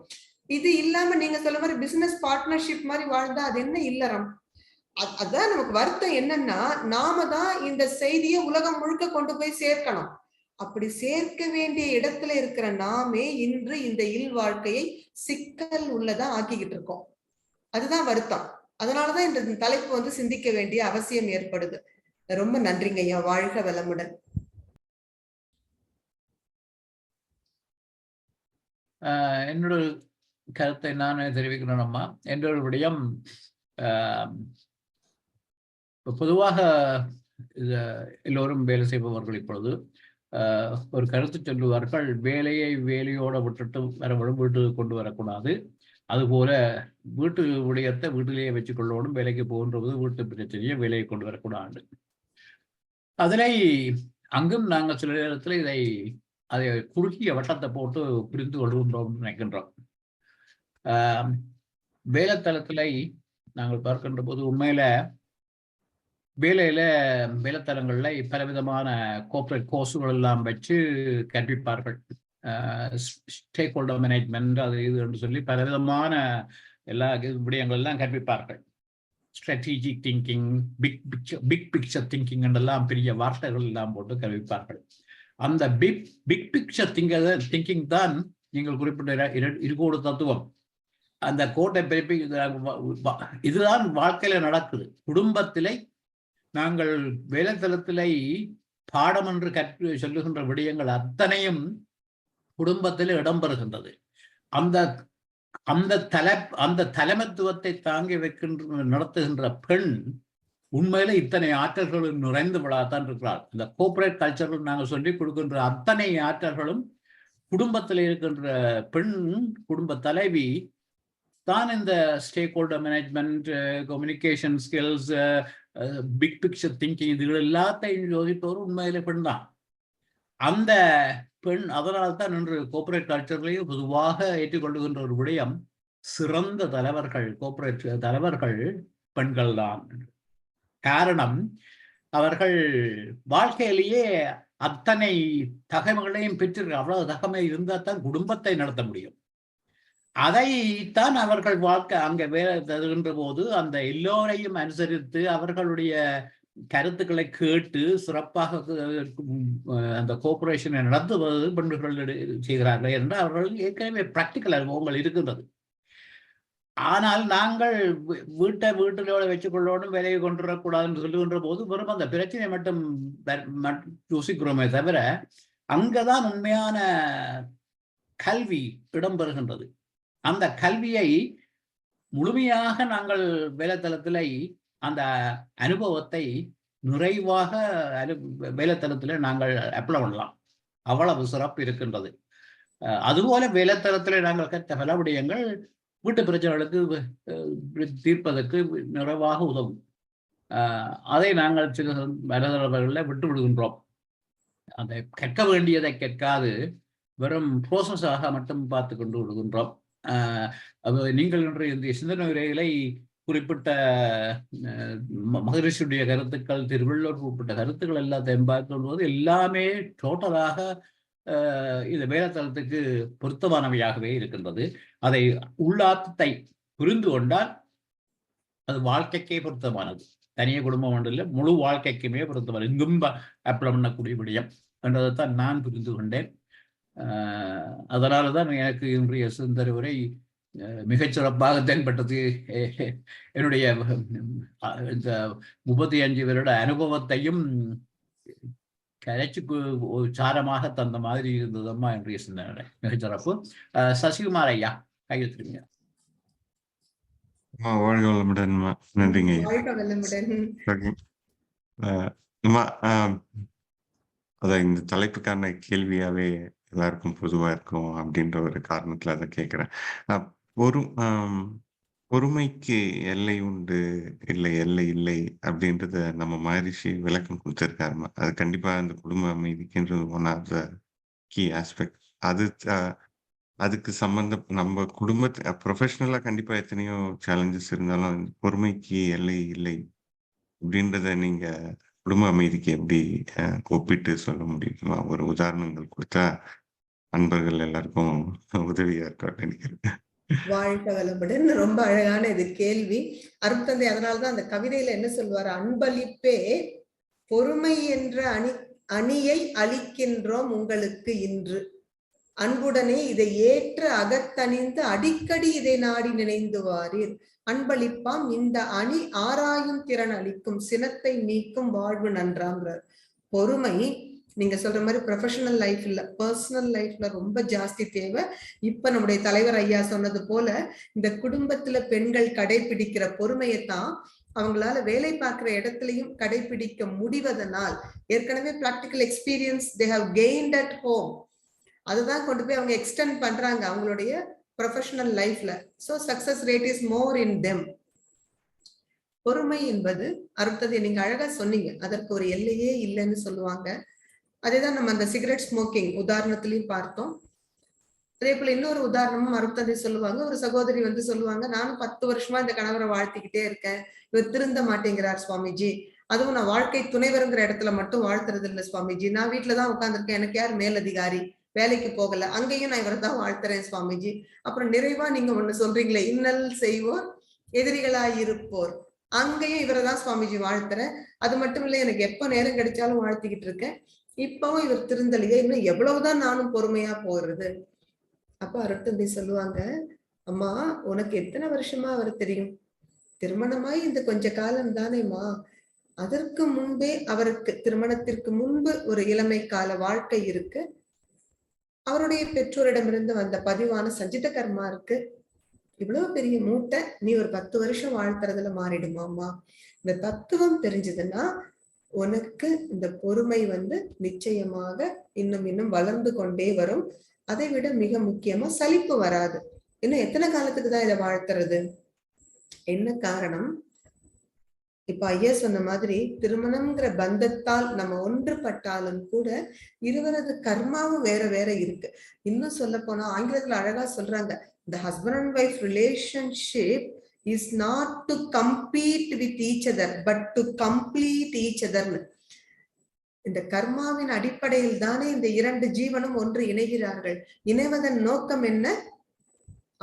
Speaker 2: இது இல்லாம நீங்க சொல்ல மாதிரி பிசினஸ் பார்ட்னர்ஷிப் மாதிரி வாழ்ந்தா அது என்ன இல்லறம்? அதான் நமக்கு வருத்தம் என்னன்னா, நாம தான் இந்த செய்தியை உலகம் முழுக்க கொண்டு போய் சேர்க்கணும். அப்படி சேர்க்க வேண்டிய இடத்துல இருக்கிற நாமே இன்று இந்த இல் வாழ்க்கையை சிக்கல் உள்ளதா ஆக்கிக்கிட்டு இருக்கோம். அதுதான் வருத்தம். அதனாலதான் இந்த தலைப்பு சிந்திக்க வேண்டிய அவசியம் ஏற்படுது. ரொம்ப நன்றிங்க ஐயா. வாழ்க வளமுடன்.
Speaker 1: என்னோட கருத்தை நான் தெரிவிக்கணும்மா. என்னோட விடயம் பொதுவாக எல்லோரும் வேலை செய்பவர்கள் இப்பொழுது ஒரு கருத்து சொல்லுவார்கள், வேலையை வேலையோட விட்டுட்டு வீட்டுக்கு கொண்டு வரக்கூடாது, அதுபோல வீட்டு விடயத்தை வீட்டிலேயே வச்சுக்கொள்ளணும், வேலைக்கு போகின்றது வீட்டு பிரச்சனையை வேலையை கொண்டு வரக்கூடாது. அதிலே அங்கும் நாங்கள் சில நேரத்தில் அதை குறுகிய வட்டத்தை போட்டு புரிந்து கொள்கின்றோம் நினைக்கின்றோம். வேலைத்தளத்துல நாங்கள் பார்க்கின்ற போது உண்மையில வேலைத்தளங்கள்ல பலவிதமான கோர்பரேட் கோர்ஸுகள் எல்லாம் வச்சு கற்பிப்பார்கள். ஸ்டேக் ஹோல்டர் மேனேஜ்மெண்ட் அது இது என்று சொல்லி பலவிதமான எல்லா விடயங்கள் எல்லாம் கற்பிப்பார்கள். Strategic thinking, big picture thinking என்றெல்லாம் பெரிய வார்த்தைகள் எல்லாம் போட்டு கற்பிப்பார்கள். அந்த பிக் பிக்சர் திங்கிங் தான் நீங்கள் குறிப்பிட்ட இருகோடு தத்துவம். அந்த கோட்டை பிறப்பி இதுதான் வாழ்க்கையில நடக்குது. குடும்பத்திலே நாங்கள் வேலைத்தளத்திலே பாடம் என்று சொல்லுகின்ற விடயங்கள் அத்தனையும் குடும்பத்தில் இடம்பெறுகின்றது. அந்த தலைமைத்துவத்தை தாங்கி நடத்துகின்ற பெண் உண்மையில இத்தனை ஆற்றல்களும் நிறைந்து விழாத்தான் இருக்கிறார். இந்த கோஆபரேட் கல்ச்சரில் நாங்கள் சொல்லிக் கொடுக்கின்ற அத்தனை ஆற்றல்களும் குடும்பத்தில் இருக்கின்ற பெண் குடும்ப தலைவி தான் இந்த stakeholder management, communication skills, big picture thinking, இதுகள் எல்லாத்தையும் யோசிப்பவர் உண்மையிலே பெண் தான். அந்த பெண், அதனால்தான் இன்று கோஆபரேட் கல்ச்சர்லையும் பொதுவாக ஏற்றுக்கொள்ளுகின்ற ஒரு விடயம், சிறந்த தலைவர்கள், கோஆபரேட் தலைவர்கள் பெண்கள் தான். காரணம், அவர்கள் வாழ்க்கையிலேயே அத்தனை தகமைகளையும் பெற்று, அவ்வளவு தகமை இருந்தால் தான் குடும்பத்தை நடத்த முடியும். அதைத்தான் அவர்கள் வாழ்க்கை அங்கே வேலை தருகின்ற போது அந்த எல்லோரையும் அனுசரித்து அவர்களுடைய கருத்துக்களை கேட்டு சிறப்பாக அந்த கோஆபரேஷனை நடத்துவது பெண்கள் செய்கிறார்கள் என்று அவர்கள் ஏற்கனவே பிராக்டிக்கல் அனுபவங்கள் இருக்கின்றது. ஆனால் நாங்கள் வீட்டிலோட வச்சுக்கொள்ளோடும் வேலையை கொண்டு வரக்கூடாதுன்னு சொல்லுகின்ற போது வெறும் அந்த பிரச்சனை மட்டும் யோசிக்கிறோமே தவிர அங்கதான் உண்மையான கல்வி இடம்பெறுகின்றது. அந்த கல்வியை முழுமையாக நாங்கள் வேலைத்தளத்தில் அந்த அனுபவத்தை நிறைவாக வேலைத்தளத்தில் நாங்கள் அப்ளை பண்ணலாம். அவ்வளவு சிறப்பு இருக்கின்றது. அதுபோல வேலைத்தளத்தில் நாங்கள் கற்ற பல விடயங்கள் வீட்டு பிரச்சனைகளுக்கு தீர்ப்பதற்கு நிறைவாக உதவும். அதை நாங்கள் சில வேலைத்தளங்களில் விட்டு விடுகின்றோம். அந்த கற்க வேண்டியதை கற்காது வெறும் ப்ரோசஸாக மட்டும் பார்த்து கொண்டு விடுகின்றோம். நீங்கள் இன்றைய இந்த சிந்தனை உரைகளை குறிப்பிட்ட மகரிஷியுடைய கருத்துக்கள், திருவள்ளுவர் குறிப்பிட்ட கருத்துக்கள் எல்லாத்தையும் பார்க்கும்போது எல்லாமே டோட்டலாக இந்த வேலைத்தளத்துக்கு பொருத்தமானவையாகவே இருக்கின்றது. அதை உள்ளார்த்தத்தை புரிந்து கொண்டால் அது வாழ்க்கைக்கே பொருத்தமானது. தனிய குடும்பம் ஒன்று இல்லை, முழு வாழ்க்கைக்குமே பொருத்தமானது. இங்கும் அப்ளை பண்ணக்கூடிய விடயம் என்றதைத்தான் நான் புரிந்து கொண்டேன். அதனாலதான் எனக்கு இன்றைய சிந்தனை உரை மிகச்சிறப்பாக தென்பட்டது. என்னுடைய இந்த 35 வருட அனுபவத்தையும் கரைச்சு சாரமாக தந்த மாதிரி இருந்ததம்மா இன்றைய சிந்தனை. மிகச்சிறப்பு. சசிகுமார் ஐயா, கையெழுத்துருங்க.
Speaker 4: வாழ்க வளமுடன். நன்றிங்க. அதான் இந்த தலைப்புக்கான கேள்வியாவே எல்லாருக்கும் பொதுவா இருக்கும் அப்படின்ற ஒரு காரணத்துல அதை கேட்கிறேன். பொறுமைக்கு எல்லை உண்டு, இல்லை எல்லை இல்லை அப்படின்றத நம்ம மகரிஷி விளக்கம் கொடுத்திருக்காரு. அது கண்டிப்பா அந்த குடும்ப அமைதிக்குன்றது one of the key aspect. அதுக்கு சம்பந்தம் நம்ம குடும்பத்தை ப்ரொஃபஷனலா கண்டிப்பா எத்தனையோ சேலஞ்சஸ் இருந்தாலும் பொறுமைக்கு எல்லை இல்லை அப்படின்றத நீங்க குடும்ப அமைதிக்கு எப்படி ஒப்பிட்டு சொல்ல முடியுமா? ஒரு உதாரணங்கள் கொடுத்தா அன்பர்கள் எல்லாருக்கும் உதவியா இருக்கும் நினைக்கிறேன்.
Speaker 2: வாழ்க வளமுடன். ரொம்ப அழகான இது கேள்வி. அருட்தந்தை அதனால்தான் அந்த கவிதையில என்ன சொல்வாரு, அன்பளிப்பே பொறுமை என்ற அணியை அளிக்கின்றோம் உங்களுக்கு இன்று, அன்புடனே இதை ஏற்று அகத்தணிந்து அடிக்கடி இதை நாடி நினைந்து வாரீர், அன்பளிப்பாம் இந்த அணி ஆராயும் திறன் அளிக்கும், சினத்தை நீக்கும், வாழ்வு நன்றாங்கிறார். பொறுமை நீங்க சொல்ற மாதிரி ப்ரொஃபஷனல் லைஃப்ல, பர்சனல் லைஃப்ல ரொம்ப ஜாஸ்தி தேவை. இப்ப நம்முடைய தலைவர் ஐயா சொன்னது போல இந்த குடும்பத்துல பெண்கள் கடைபிடிக்கிற பொறுமையைத்தான் அவங்களால வேலை பார்க்கிற இடத்துலயும் கடைபிடிக்க முடிவதனால், ஏற்கனவே practical experience they have gained at home, அதுதான் கொண்டு போய் அவங்க எக்ஸ்டெண்ட் பண்றாங்க அவங்களுடைய ப்ரொஃபஷனல் லைஃப்ல. So success rate is more in them. பொறுமை என்பது அருட்தந்தை நீங்க அழகா சொன்னீங்க, அதற்கு ஒரு எல்லையே இல்லைன்னு சொல்லுவாங்க. அதேதான் நம்ம அந்த சிகரெட் ஸ்மோக்கிங் உதாரணத்திலையும் பார்த்தோம். அதே போல இன்னொரு உதாரணமும் அருட்தந்தை சொல்லுவாங்க. ஒரு சகோதரி சொல்லுவாங்க, நானும் 10 வருஷமா இந்த கணவரை வாழ்த்திக்கிட்டே இருக்கேன், இவர் திருந்த மாட்டேங்கிறார் சுவாமிஜி, அதுவும் நான் வாழ்க்கை துணைவருங்கிற இடத்துல மட்டும் வாழ்த்துறது இல்லை சுவாமிஜி, நான் வீட்டுலதான் உட்காந்துருக்கேன், எனக்கு யார் மேலதிகாரி, வேலைக்கு போகல, அங்கேயும் நான் இவரை தான் வாழ்த்துறேன் சுவாமிஜி. அப்புறம் நிறைவா நீங்க ஒண்ணு சொல்றீங்களே, இன்னல் செய்வோர் எதிரிகளாயிருப்போர், அங்கேயும் இவரை தான் சுவாமிஜி வாழ்த்துறேன், அது மட்டும் இல்லை எனக்கு எப்ப நேரம் கிடைச்சாலும் வாழ்த்திக்கிட்டு இருக்கேன், இப்பவும் இவர் திருந்தலையே, இன்னும் எவ்வளவுதான் நானும் பொறுமையா போறது. அப்ப அருட்தந்தை சொல்லுவாங்க, அம்மா உனக்கு எத்தனை வருஷமா அவர் தெரியும், திருமணமாய் இந்த கொஞ்ச காலம் தானேம்மா, அதற்கு முன்பே அவருக்கு திருமணத்திற்கு முன்பு ஒரு இளமை கால வாழ்க்கை இருக்கு, அவருடைய பெற்றோரிடமிருந்து வந்த பதிவான சஞ்சித கர்மா இருக்கு, இவ்வளவு பெரிய மூட்டை நீ ஒரு 10 வருஷம் வாழ்த்துறதுல மாறிடுமாம்மா. இந்த தத்துவம் தெரிஞ்சதுன்னா உனக்கு இந்த பொறுமை நிச்சயமாக இன்னும் இன்னும் வளர்ந்து கொண்டே வரும். அதை விட மிக முக்கியமா சலிப்பு வராது. இன்னும் எத்தனை காலத்துக்கு தான் இதை வாழ்த்துறது? என்ன காரணம்? இப்ப ஐயா சொன்ன மாதிரி திருமணம்ங்கிற பந்தத்தால் நம்ம ஒன்றுபட்டாலும் கூட இருவரது கர்மாவும் வேற வேற இருக்கு. இன்னும் சொல்ல போனா ஆங்கிலத்துல அழகா சொல்றாங்க, the husband and wife relationship is not to compete with each other but to complete each other. இந்த கர்மாவின் அடிப்படையில் தானே இந்த இரண்டு ஜீவனும் ஒன்று இணைகிறார்கள். இணைவதன் நோக்கம் என்ன?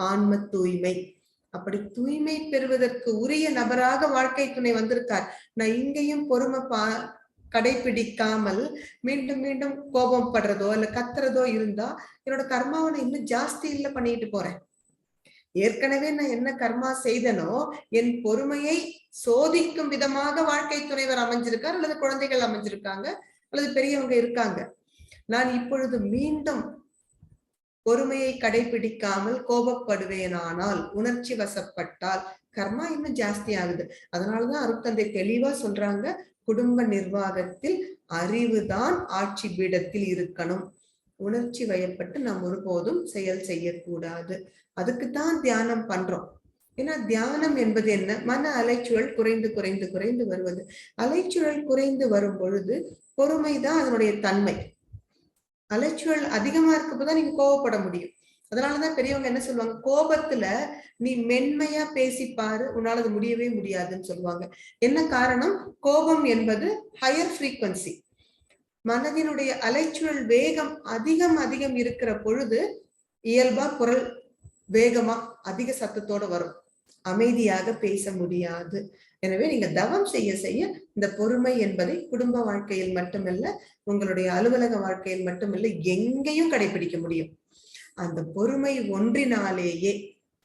Speaker 2: ஆன்ம தூய்மை. அப்படி தூய்மை பெறுவதற்கு உரிய நபராக வாழ்க்கை துணை வந்திருக்கார். நான் இங்கேயும் பொறுமை கடைபிடிக்காமல் மீண்டும் மீண்டும் கோபம் படுறதோ இல்ல கத்துறதோ இருந்தா என்னோட கர்மாவை நான் இன்னும் ஜாஸ்தி இல்ல பண்ணிட்டு போறேன். ஏற்கனவே நான் என்ன கர்மா செய்தனோ என் பொறுமையை சோதிக்கும் விதமாக வாழ்க்கை துணைவர் அமைஞ்சிருக்கார், அல்லது குழந்தைகள் அமைஞ்சிருக்காங்க, அல்லது பெரியவங்க இருக்காங்க. நான் இப்பொழுது மீண்டும் பொறுமையை கடைபிடிக்காமல் கோபப்படுவேனானால், உணர்ச்சி வசப்பட்டால் கர்மா இன்னும் ஜாஸ்தி ஆகுது. அதனாலதான் அருட்தந்தை தெளிவா சொல்றாங்க, குடும்ப நிர்வாகத்தில் அறிவுதான் ஆட்சி பீடத்தில் இருக்கணும். உணர்ச்சி வயப்பட்டு நாம் ஒருபோதும் செயல் செய்யக்கூடாது. அதுக்குத்தான் தியானம் பண்றோம். ஏன்னா தியானம் என்பது என்ன? மன அலைச்சூழல் குறைந்து குறைந்து குறைந்து வருவது. அலைச்சூழல் குறைந்து வரும் பொழுது பொறுமைதான் அதனுடைய தன்மை. அலைச்சூழல் அதிகமா இருக்கப்பதான் நீங்க கோவப்பட முடியும். அதனாலதான் பெரியவங்க என்ன சொல்லுவாங்க, கோபத்துல நீ மென்மையா பேசிப்பாரு, உன்னால அது முடியவே முடியாதுன்னு சொல்லுவாங்க. என்ன காரணம்? கோபம் என்பது ஹையர் ஃப்ரீக்வன்சி. மனதினுடைய அலைச்சூழல் வேகம் அதிகம் அதிகம் இருக்கிற பொழுது இயல்பா குரல் வேகமா அதிக சத்தத்தோட வரும், அமைதியாக பேச முடியாது. எனவே நீங்க தவம் செய்ய செய்ய இந்த பொறுமை என்பதை குடும்ப வாழ்க்கையில் மட்டுமல்ல, உங்களுடைய அலுவலக வாழ்க்கையில் மட்டுமல்ல, எங்கேயும் கடைபிடிக்க முடியும். அந்த பொறுமை ஒன்றினாலேயே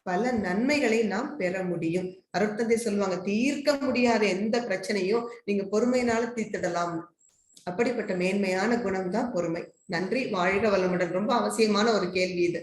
Speaker 2: பல நன்மைகளை நாம் பெற முடியும். அருட்தந்தை சொல்லுவாங்க, தீர்க்க முடியாத எந்த பிரச்சனையும் நீங்க பொறுமையினால தீர்த்திடலாம். அப்படிப்பட்ட மேன்மையான குணம் தான் பொறுமை. நன்றி, வாழ்க வளமுடன். ரொம்ப அவசியமான ஒரு கேள்வி இது.